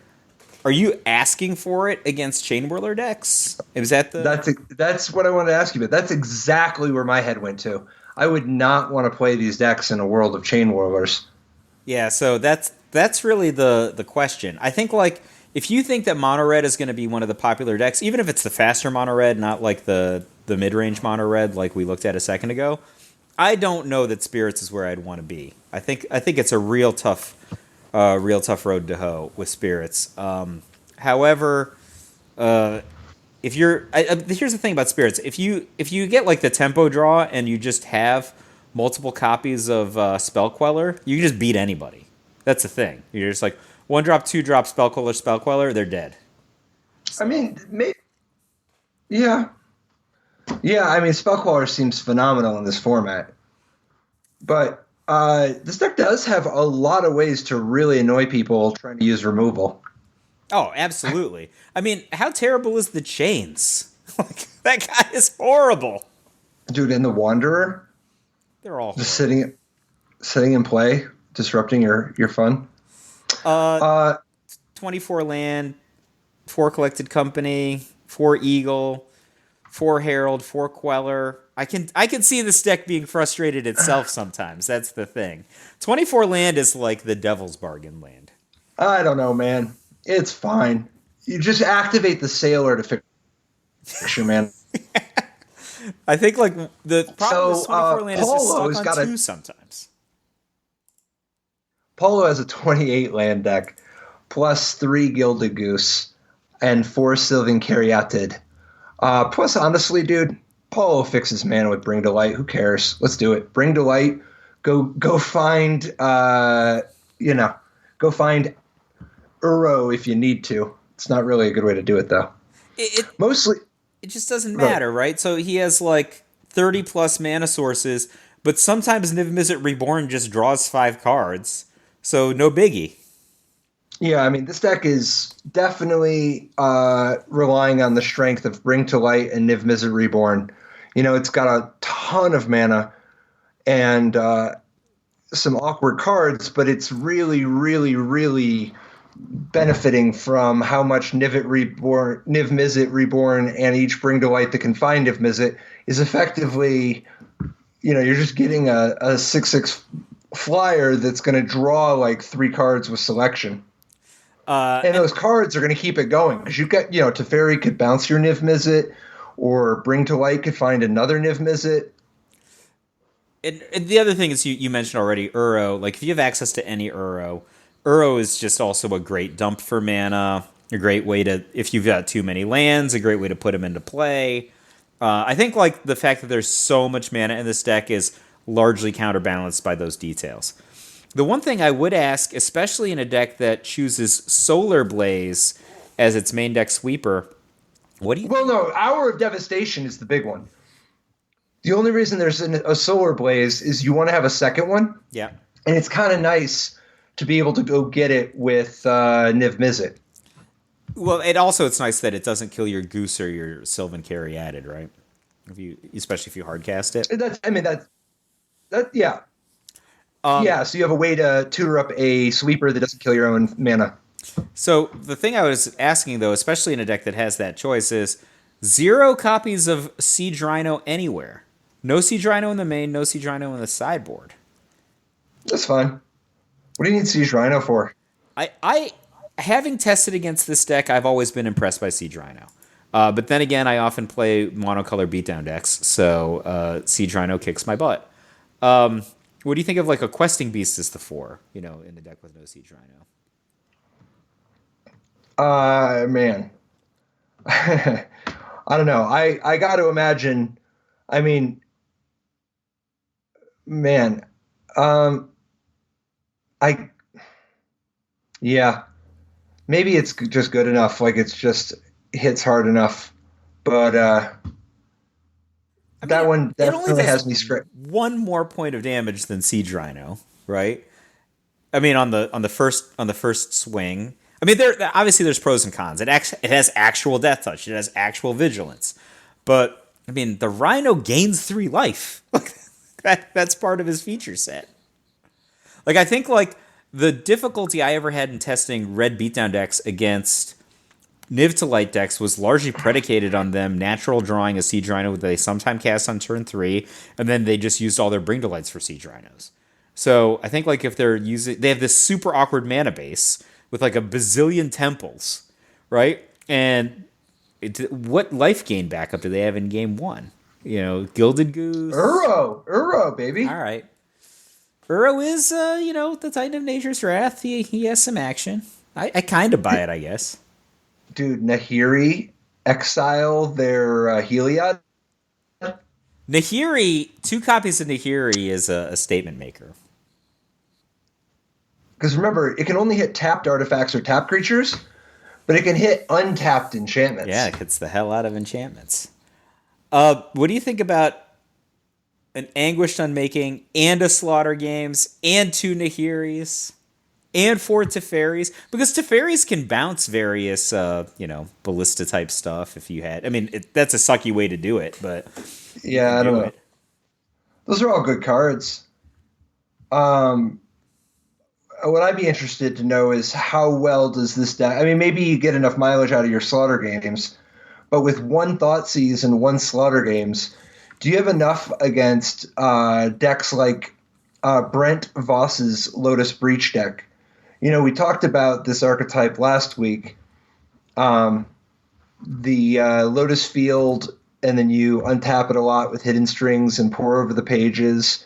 A: are you asking for it against Chain Whirler decks? Is that
B: That's what I wanted to ask you about. That's exactly where my head went to. I would not want to play these decks in a world of Chain Whirlers.
A: Yeah, so that's really the question. I think like if you think that mono red is going to be one of the popular decks, even if it's the faster mono red, not like the mid range mono red like we looked at a second ago, I don't know that Spirits is where I'd want to be. I think it's a real tough road to hoe with Spirits. However, if you're here's the thing about Spirits: if you get like the tempo draw and you just have multiple copies of Spell Queller, you can just beat anybody. That's the thing. You're just like 1-drop, 2-drop Spell Queller, they're dead.
B: So. I mean, yeah. I mean, Spell Queller seems phenomenal in this format, but this deck does have a lot of ways to really annoy people trying to use removal.
A: Oh, absolutely. I mean, how terrible is the Chains? Like that guy is horrible.
B: Dude, and the Wanderer?
A: They're all
B: just sitting in play, disrupting your fun.
A: 24 land, 4 Collected Company, 4 Eagle, 4 Herald, 4 Queller. I can see this deck being frustrated itself sometimes. That's the thing. 24 land is like the devil's bargain land.
B: I don't know, man. It's fine. You just activate the Sailor to fix your man.
A: I think like the problem with 24 land is just stuck on 2 sometimes.
B: Polo has a 28 land deck, plus 3 Gilded Goose, and 4 Sylvan Caryatid. Plus, honestly, dude, Polo fixes mana with Bring to Light. Who cares? Let's do it. Bring to Light. Go find go find Uro if you need to. It's not really a good way to do it though. Mostly.
A: It just doesn't matter, right? So he has like 30 plus mana sources, but sometimes Niv Mizzet Reborn just draws 5 cards. So no biggie.
B: Yeah, I mean, this deck is definitely relying on the strength of Bring to Light and Niv Mizzet Reborn. You know, it's got a ton of mana and some awkward cards, but it's really, really, really benefiting from how much Niv Mizzet Reborn and each Bring to Light that can find Niv Mizzet is effectively, you know, you're just getting a 6/6 flyer that's going to draw like 3 cards with selection. And those cards are going to keep it going because you get, you know, Teferi could bounce your Niv Mizzet or Bring to Light could find another Niv Mizzet.
A: And the other thing is you mentioned already Uro. Like if you have access to any Uro is just also a great dump for mana. A great way to, if you've got too many lands, a great way to put them into play. I think like the fact that there's so much mana in this deck is largely counterbalanced by those details. The one thing I would ask, especially in a deck that chooses Solar Blaze as its main deck sweeper, what do you
B: Well,
A: think?
B: no, Hour of Devastation is the big one. The only reason there's a Solar Blaze is you want to have a second one,
A: Yeah.
B: and it's kind of nice to be able to go get it with Niv Mizzet.
A: Well, it's nice that it doesn't kill your Goose or your Sylvan Caryatid, right? Especially if you hardcast it.
B: Yeah.
A: Um,
B: Yeah, so you have a way to tutor up a sweeper that doesn't kill your own mana.
A: so the thing I was asking though, especially in a deck that has that choice, is 0 copies of Siege Rhino anywhere. No Siege Rhino in the main, no Siege Rhino in the sideboard.
B: That's fine. What do you need Siege Rhino for?
A: I having tested against this deck, I've always been impressed by Siege Rhino. But then again, I often play monocolor beatdown decks, so Siege Rhino kicks my butt. What do you think of like a Questing Beast as the 4, in the deck with no Siege Rhino?
B: Man. I don't know. I got to imagine. I mean, man. Um, I yeah. Maybe it's just good enough. Like it's just hits hard enough. But
A: I mean,
B: that one
A: it only
B: definitely
A: does
B: has me straight.
A: one more point of damage than Siege Rhino, right? I mean, on the first swing. I mean, obviously there's pros and cons. It has actual death touch. It has actual vigilance, but I mean, the Rhino gains 3 life. That's part of his feature set. Like I think like the difficulty I ever had in testing red beatdown decks against Niv to light decks was largely predicated on them natural drawing a Siege Rhino that they sometimes cast on turn 3, and then they just used all their Bring to Lights for Siege Rhinos. So I think like if they have this super awkward mana base with like a bazillion temples, right? And what life gain backup do they have in game 1? Gilded Goose.
B: Uro, baby.
A: All right. Uro is, the Titan of Nature's Wrath. He has some action. I kind of buy it, I guess.
B: Dude, Nahiri exile their Heliod.
A: Nahiri, 2 copies of Nahiri is a statement maker.
B: Because remember, it can only hit tapped artifacts or tapped creatures, but it can hit untapped enchantments.
A: Yeah, it hits the hell out of enchantments. What do you think about an Anguished Unmaking and a Slaughter Games and 2 Nahiris and 4 Teferis? Because Teferis can bounce various, ballista type stuff if you had. I mean, that's a sucky way to do it, but you
B: Yeah,
A: can
B: I don't
A: do
B: know.
A: it.
B: Those are all good cards. What I'd be interested to know is how well does this deck? I mean, maybe you get enough mileage out of your Slaughter Games, but with one Thoughtseize and one Slaughter Games, do you have enough against decks like Brent Voss's Lotus Breach deck? We talked about this archetype last week. The Lotus Field, and then you untap it a lot with Hidden Strings and pour over the pages.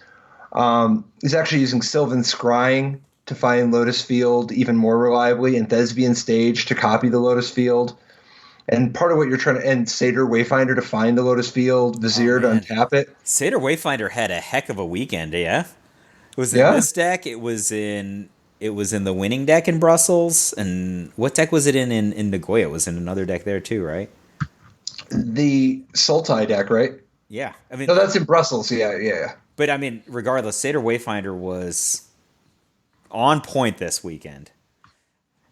B: He's actually using Sylvan Scrying to find Lotus Field even more reliably, and Thespian Stage to copy the Lotus Field. And part of what you're trying to, and Satyr Wayfinder to find the Lotus Field, Vizier to untap it.
A: Satyr Wayfinder had a heck of a weekend, yeah? It was in
B: Yeah.
A: this deck, it was in the winning deck in Brussels, and what deck was it in Nagoya? It was in another deck there too, right?
B: The Sultai deck, right?
A: Yeah. I mean,
B: No, that's in Brussels. Yeah.
A: but I mean, regardless, Satyr Wayfinder was on point this weekend.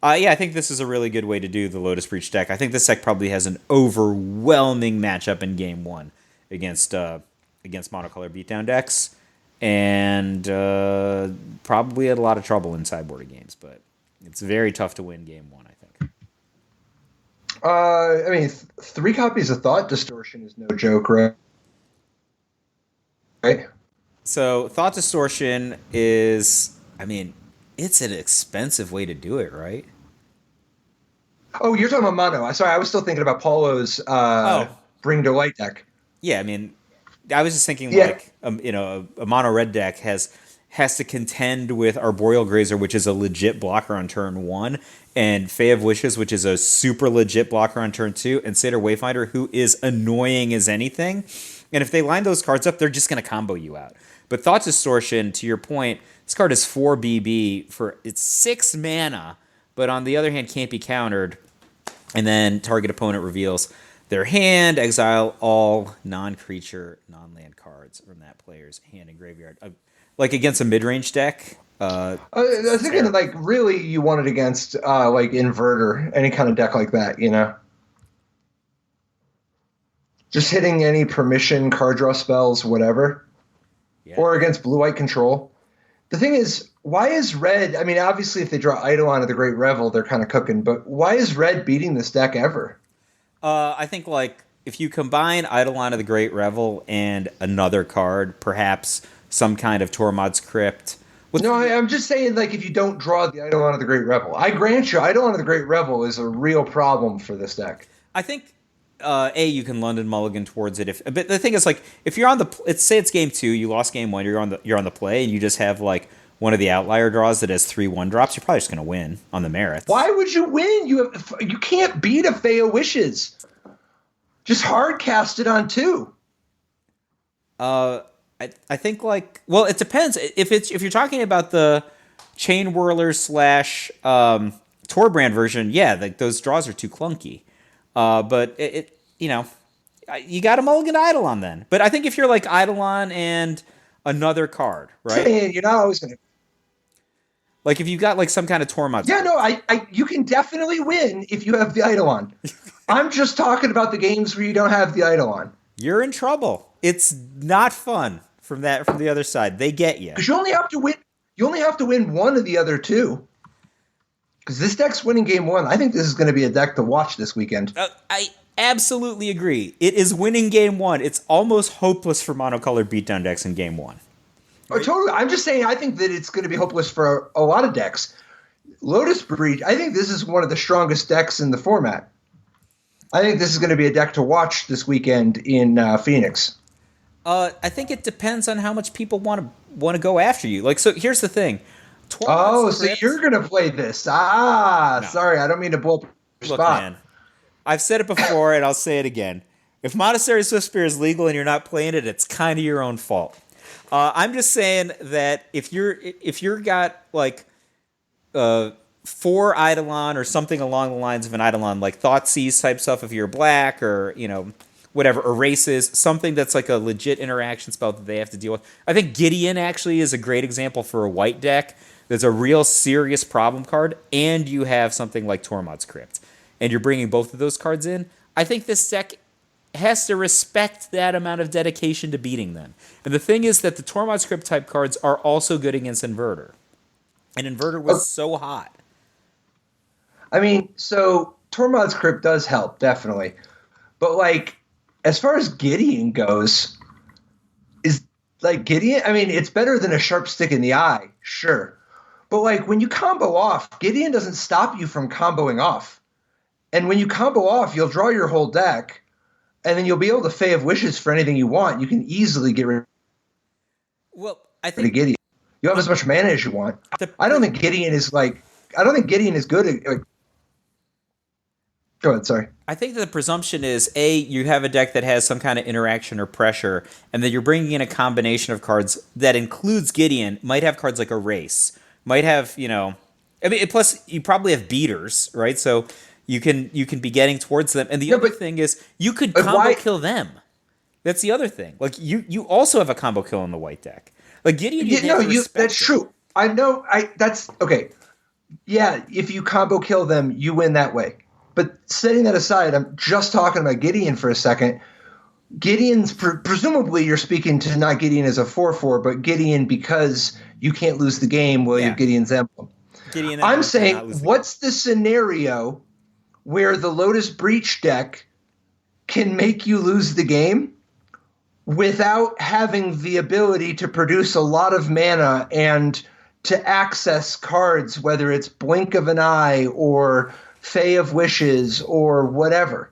A: Yeah, I think this is a really good way to do the Lotus Breach deck. I think this deck probably has an overwhelming matchup in game 1 against monocolor beatdown decks, and probably had a lot of trouble in sideboarded games. But it's very tough to win game 1, I think.
B: I mean, 3 copies of Thought Distortion is no joke, right? Right.
A: So Thought Distortion is, I mean, it's an expensive way to do it, right?
B: Oh, you're talking about mono. Sorry, I was still thinking about Paulo's
A: Oh.
B: Bring to Light deck.
A: Yeah, I mean, I was just thinking
B: Yeah.
A: like a mono red deck has to contend with Arboreal Grazer, which is a legit blocker on turn 1, and Fae of Wishes, which is a super legit blocker on turn 2, and Satyr Wayfinder, who is annoying as anything. And if they line those cards up, they're just going to combo you out. But Thought Distortion, to your point, this card is 4 BB for it's 6 mana, but on the other hand can't be countered. And then target opponent reveals their hand, exile all non-creature, non-land cards from that player's hand and graveyard. Like against a mid-range deck.
B: I was thinking like really you want it against like Inverter, any kind of deck like that, you know? Just hitting any permission, card draw spells, whatever. Yeah. Or against blue-white control. The thing is, why is red... I mean, obviously, if they draw Eidolon of the Great Revel, they're kind of cooking. But why is red beating this deck ever?
A: I think, like, if you combine Eidolon of the Great Revel and another card, perhaps some kind of Tormod's Crypt...
B: I'm just saying, like, if you don't draw the Eidolon of the Great Revel. I grant you, Eidolon of the Great Revel is a real problem for this deck.
A: I think... you can London Mulligan towards it. But the thing is, like, if you're on the, say it's game 2, you lost game 1, you're on the play, and you just have like one of the outlier draws that has 3 1-drops, you're probably just gonna win on the merits.
B: Why would you win? You can't beat a Fae of Wishes. Just hard cast it on 2.
A: I think like, well, it depends. If you're talking about the Chain Whirler / Torbrand version, yeah, like those draws are too clunky. But you got a mulligan Eidolon then. But I think if you're like Eidolon and another card, right?
B: You're not always going to.
A: Like if you got like some kind of Tormod.
B: Yeah, no, you can definitely win if you have the Eidolon. I'm just talking about the games where you don't have the Eidolon.
A: You're in trouble. It's not fun from the other side. They get you.
B: Because you only have to win. You only have to win one of the other 2. Because this deck's winning game 1. I think this is going to be a deck to watch this weekend.
A: I absolutely agree. It is winning game 1. It's almost hopeless for monocolored beatdown decks in game 1.
B: Oh, totally. I'm just saying I think that it's going to be hopeless for a lot of decks. Lotus Breach, I think this is one of the strongest decks in the format. I think this is going to be a deck to watch this weekend in Phoenix.
A: I think it depends on how much people want to go after you. Like, so here's the thing.
B: So you're going to play this. No. Sorry, I don't mean to blow up your spot. Man,
A: I've said it before, and I'll say it again. If Monastery Swiftspear is legal and you're not playing it, it's kind of your own fault. I'm just saying that if you're got, like, 4 Eidolon or something along the lines of an Eidolon, like Thoughtseize type stuff if you're black, or, whatever, erases, something that's like a legit interaction spell that they have to deal with. I think Gideon actually is a great example for a white deck. There's a real serious problem card, and you have something like Tormod's Crypt, and you're bringing both of those cards in. I think this deck has to respect that amount of dedication to beating them. And the thing is that the Tormod's Crypt type cards are also good against Inverter. And Inverter was so hot.
B: I mean, so Tormod's Crypt does help, definitely. But, like, as far as Gideon goes, Gideon, I mean, it's better than a sharp stick in the eye, sure. But, like, when you combo off, Gideon doesn't stop you from comboing off. And when you combo off, you'll draw your whole deck, and then you'll be able to Fae of Wishes for anything you want. You can easily get rid of Gideon. You have as much mana as you want. I don't think Gideon is good at... Go ahead, sorry.
A: I think the presumption is, A, you have a deck that has some kind of interaction or pressure, and then you're bringing in a combination of cards that includes Gideon, might have cards like Erase, might have, plus you probably have beaters, right? So you can be getting towards them. And the other thing is, you could combo kill them. That's the other thing. Like, you also have a combo kill in the white deck. Like, Gideon,
B: that's true. I know, that's, okay. Yeah, if you combo kill them, you win that way. But setting that aside, I'm just talking about Gideon for a second. Gideon's, presumably you're speaking to not Gideon as a 4/4, but Gideon because you can't lose the game while you have Gideon's emblem. I'm saying, what's the scenario where the Lotus Breach deck can make you lose the game without having the ability to produce a lot of mana and to access cards, whether it's Blink of an Eye or Fae of Wishes or whatever?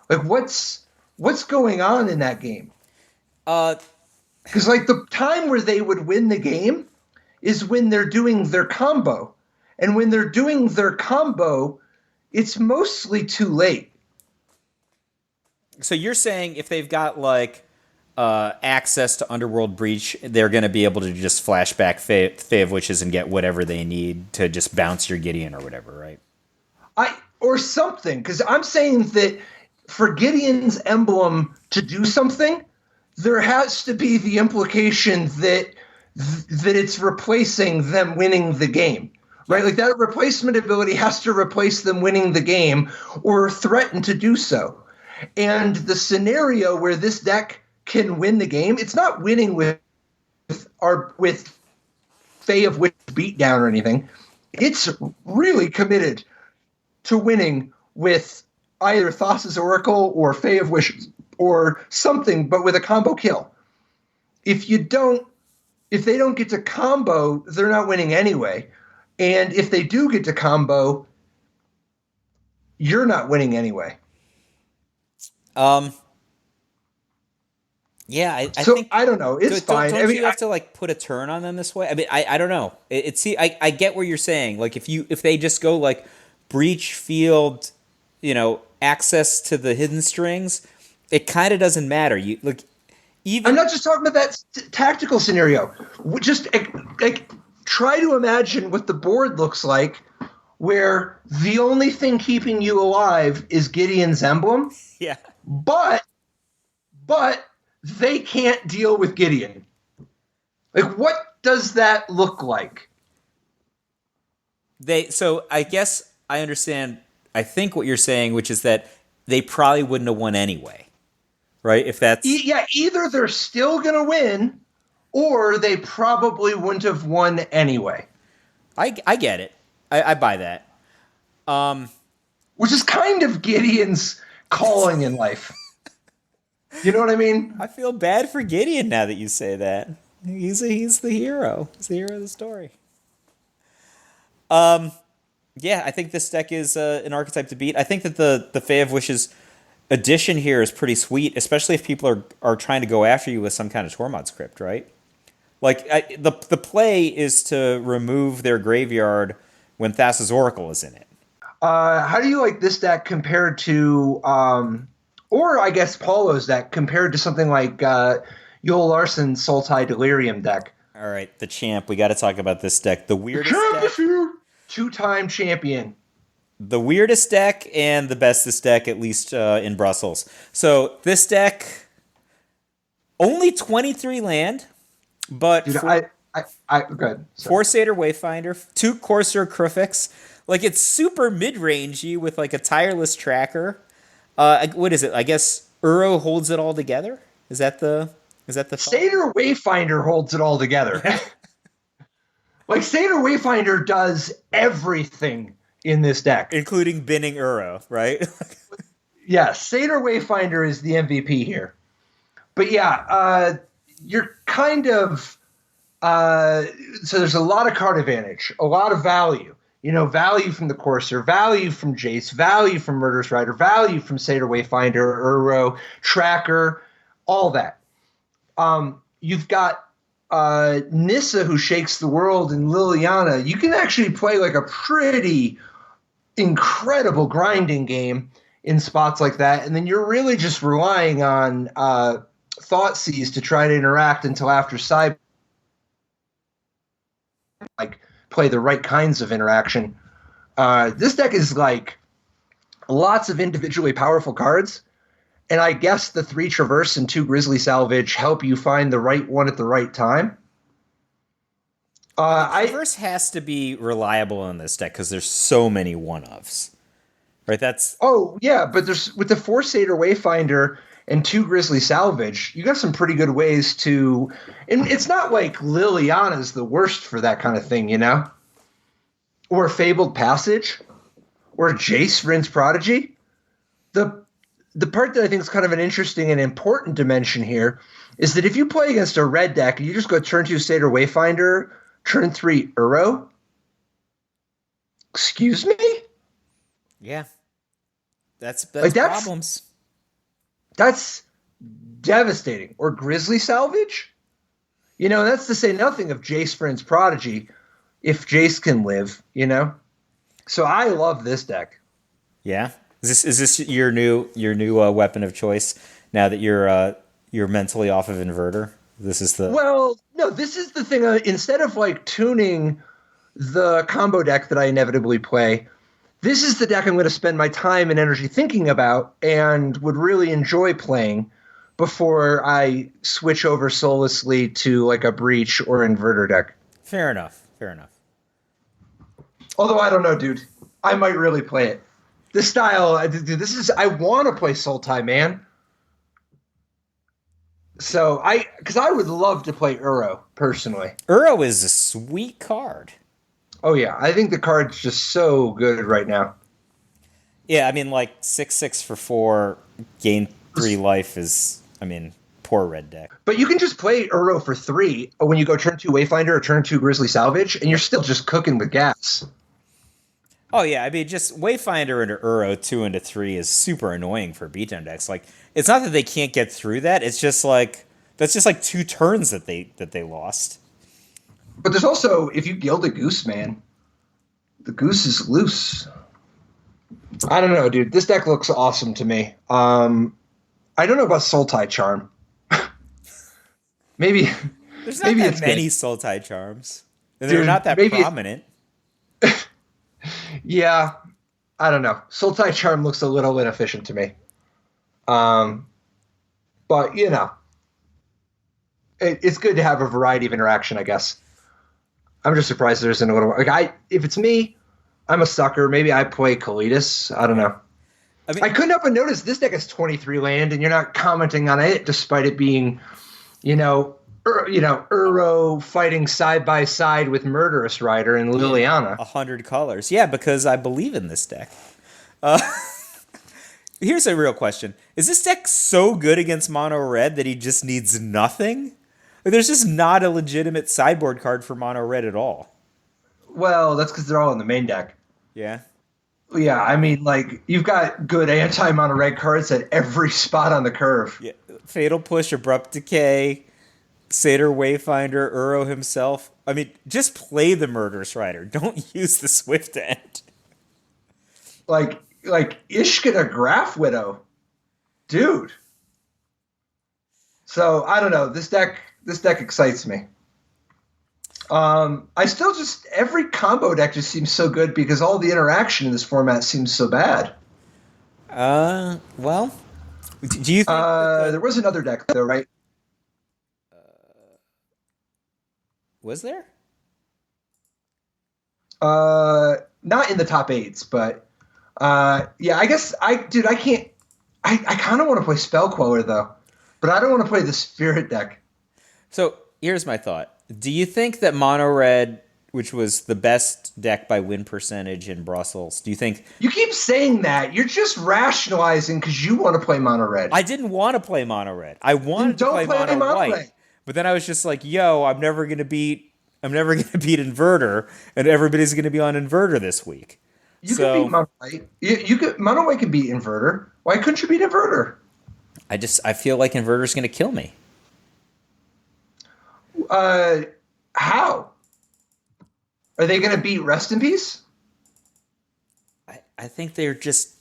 B: Like, what's going on in that game?
A: Uh,
B: Because like the time where they would win the game is when they're doing their combo. And when they're doing their combo, it's mostly too late.
A: so you're saying if they've got like access to Underworld Breach, they're going to be able to just flashback Fae of Wishes and get whatever they need to just bounce your Gideon or whatever, right?
B: Or something, because I'm saying that for Gideon's emblem to do something, there has to be the implication that it's replacing them winning the game, right? Like that replacement ability has to replace them winning the game or threaten to do so. And the scenario where this deck can win the game, it's not winning with Fae of Witch beatdown or anything. It's really committed to winning with either Thassa's Oracle or Fae of Wishes or something, but with a combo kill. If they don't get to combo, they're not winning anyway. And if they do get to combo, you're not winning anyway.
A: Yeah, I
B: So
A: think
B: I don't know. It's fine.
A: Don't you have to like put a turn on them this way? I mean, I don't know. I get what you're saying. Like if they just go like breach field, access to the hidden strings, it kind of doesn't matter. You like even
B: I'm not just talking about that tactical scenario. Just like try to imagine what the board looks like, where the only thing keeping you alive is Gideon's emblem.
A: yeah.
B: But they can't deal with Gideon. Like, what does that look like?
A: So I guess I understand. I think what you're saying, which is that they probably wouldn't have won anyway, right? If that's
B: Either they're still gonna win, or they probably wouldn't have won anyway.
A: I get it. I buy that.
B: Which is kind of Gideon's calling in life. You know what I mean?
A: I feel bad for Gideon now that you say that. He's the hero. He's the hero of the story. Yeah, I think this deck is an archetype to beat. I think that the Fae of Wishes addition here is pretty sweet, especially if people are trying to go after you with some kind of Tormod script, right? Like the play is to remove their graveyard when Thassa's Oracle is in it.
B: How do you like this deck compared to, or I guess Paulo's deck compared to something like Yoel Larson's Sultai Delirium deck?
A: All right, the champ. We got to talk about this deck. The weirdest deck.
B: Two-time champion.
A: The weirdest deck and the bestest deck, at least in Brussels. So this deck, only 23 land, but
B: Dude, good.
A: 4 Satyr Wayfinder, 2 Courser Crufix. Like, it's super mid-rangey with like a tireless tracker. What is it? I guess Uro holds it all together. Is that the
B: Satyr Wayfinder holds it all together. Like, Satyr Wayfinder does everything in this deck,
A: including binning Uro, right?
B: Yeah, Satyr Wayfinder is the MVP here. But yeah, you're kind of so there's a lot of card advantage, a lot of value. Value from the Courser, value from Jace, value from Murderous Rider, value from Satyr Wayfinder, Uro, Tracker, all that. You've got Nissa, who shakes the world, and Liliana. You can actually play like a pretty incredible grinding game in spots like that, and then you're really just relying on Thoughtseize to try to interact until after side, like play the right kinds of interaction. This deck is like lots of individually powerful cards, and I guess the 3 Traverse and 2 Grizzly Salvage help you find the right one at the right time.
A: Traverse has to be reliable in this deck because there's so many one-ofs. Right,
B: but there's with the 4 Satyr Wayfinder and 2 Grizzly Salvage, you got some pretty good ways to, and it's not like Liliana's the worst for that kind of thing, or Fabled Passage, or Jace Vryn's Prodigy. The part that I think is kind of an interesting and important dimension here is that if you play against a red deck and you just go turn 2 Satyr Wayfinder, turn 3 Uro, excuse me?
A: Yeah. That's problems.
B: That's devastating. Or Grizzly Salvage? That's to say nothing of Jace Vryn's Prodigy, if Jace can live, So I love this deck.
A: Yeah. Is this your new weapon of choice now that you're mentally off of Inverter? This is the
B: Well, no, this is the thing. Instead of like tuning the combo deck that I inevitably play, this is the deck I'm going to spend my time and energy thinking about and would really enjoy playing before I switch over soullessly to like a Breach or Inverter deck.
A: Fair enough. Fair enough.
B: Although I don't know, dude. I might really play it. This style, dude, I want to play Sultai, man. So because I would love to play Uro personally.
A: Uro is a sweet card.
B: Oh yeah, I think the card's just so good right now.
A: Yeah, I mean, like 6/6 for 4, gain 3 life is, I mean, poor red deck.
B: But you can just play Uro for 3 when you go turn 2 Wayfinder or turn 2 Grizzly Salvage, and you're still just cooking with gas.
A: Oh yeah, I mean, just Wayfinder into Uro 2 into 3 is super annoying for beatdown decks. Like, it's not that they can't get through that. It's just like that's just like 2 turns that they lost.
B: But there's also, if you gild a goose, man, the goose is loose. I don't know, dude. This deck looks awesome to me. I don't know about Sultai Charm. Maybe
A: there's not that many Sultai charms. And they're not that prominent.
B: Yeah, I don't know. Sultai Charm looks a little inefficient to me. But it's good to have a variety of interaction, I guess. I'm just surprised there isn't a little if it's me, I'm a sucker. Maybe I play Kalidas. I don't know. I mean, I couldn't help but notice this deck has 23 land, and you're not commenting on it, despite it being, Uro fighting side by side with Murderous Rider and Liliana.
A: 100 colors. Yeah, because I believe in this deck. Here's a real question. Is this deck so good against mono red that he just needs nothing? There's just not a legitimate sideboard card for mono red at all.
B: Well, that's because they're all in the main deck.
A: Yeah.
B: Yeah, I mean, like, you've got good anti-mono red cards at every spot on the curve.
A: Yeah. Fatal Push, Abrupt Decay, Satyr Wayfinder, Uro himself. I mean, just play the Murderous Rider. Don't use the Swift End.
B: Like Ishkana Graph Widow. Dude. So, I don't know. This deck excites me. I still every combo deck just seems so good because all the interaction in this format seems so bad.
A: Well, do you think
B: there was another deck though, right?
A: Was there?
B: Not in the top 8s, but yeah, I guess I can't. I kind of want to play Spell Queller though, but I don't want to play the Spirit deck.
A: So here's my thought. Do you think that mono red, which was the best deck by win percentage in Brussels, do you think...
B: You keep saying that. You're just rationalizing because you want to play mono red.
A: I didn't want to play mono red. I wanted to play mono white. Red. But then I was just like, yo, I'm never going to beat Inverter, and everybody's going to be on Inverter this week.
B: You can beat mono white. Mono white can beat Inverter. Why couldn't you beat Inverter?
A: I feel like Inverter's going to kill me.
B: How? Are they going to beat Rest in Peace?
A: I think they're just...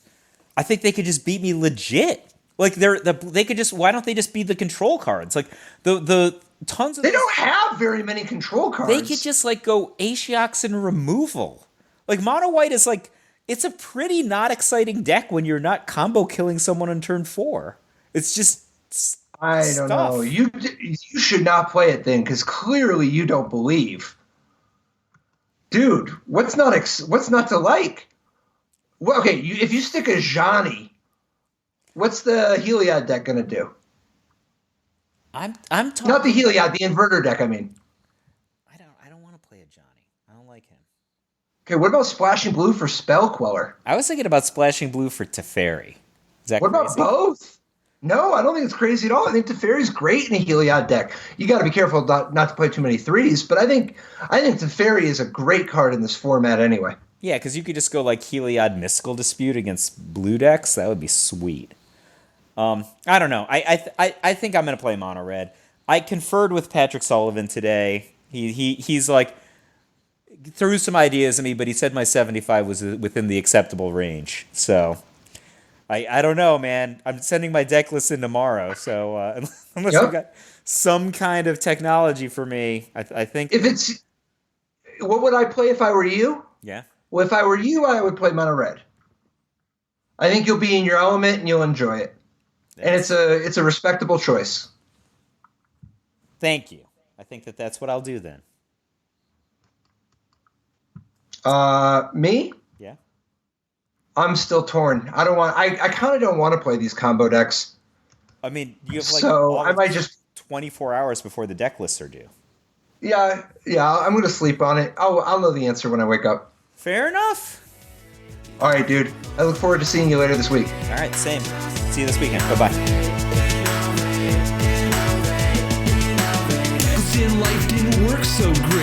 A: I think they could just beat me legit. Like, they could just... Why don't they just beat the control cards? Like, the tons of...
B: They don't have very many control cards.
A: They could just, like, go Ashiok and removal. Like, mono white is, like... It's a pretty not exciting deck when you're not combo killing someone on turn 4. It's just...
B: I don't know. You should not play it then, because clearly you don't believe, dude. What's not to like? Well, okay, if you stick a Johnny, what's the Heliod deck gonna do?
A: I'm talking
B: not the Heliod, the Inverter deck. I mean,
A: I don't want to play a Johnny. I don't like him.
B: Okay, what about Splashing Blue for Spell Queller?
A: I was thinking about Splashing Blue for Teferi. Is that
B: what
A: crazy?
B: About both? No, I don't think it's crazy at all. I think Teferi's great in a Heliod deck. You got to be careful not to play too many 3s, but I think Teferi is a great card in this format anyway.
A: Yeah, because you could just go like Heliod Mystical Dispute against blue decks. That would be sweet. I don't know. I think I'm gonna play mono red. I conferred with Patrick Sullivan today. He's like threw some ideas at me, but he said my 75 was within the acceptable range. So I don't know, man. I'm sending my deck list in tomorrow. So unless
B: Yep.
A: you've got some kind of technology for me, I think.
B: If it's what would I play if I were you?
A: Yeah.
B: Well, if I were you, I would play mono red. I think you'll be in your element and you'll enjoy it. And it's a respectable choice.
A: Thank you. I think that's what I'll do then.
B: Me?
A: Yeah.
B: I'm still torn. I kind of don't want to play these combo decks.
A: I mean, you have like
B: So I might just
A: 24 hours before the deck lists are due.
B: Yeah, I'm gonna sleep on it. I'll know the answer when I wake up.
A: Fair enough.
B: All right, dude. I look forward to seeing you later this week.
A: All right, same. See you this weekend. Bye-bye.
C: Life didn't work so great.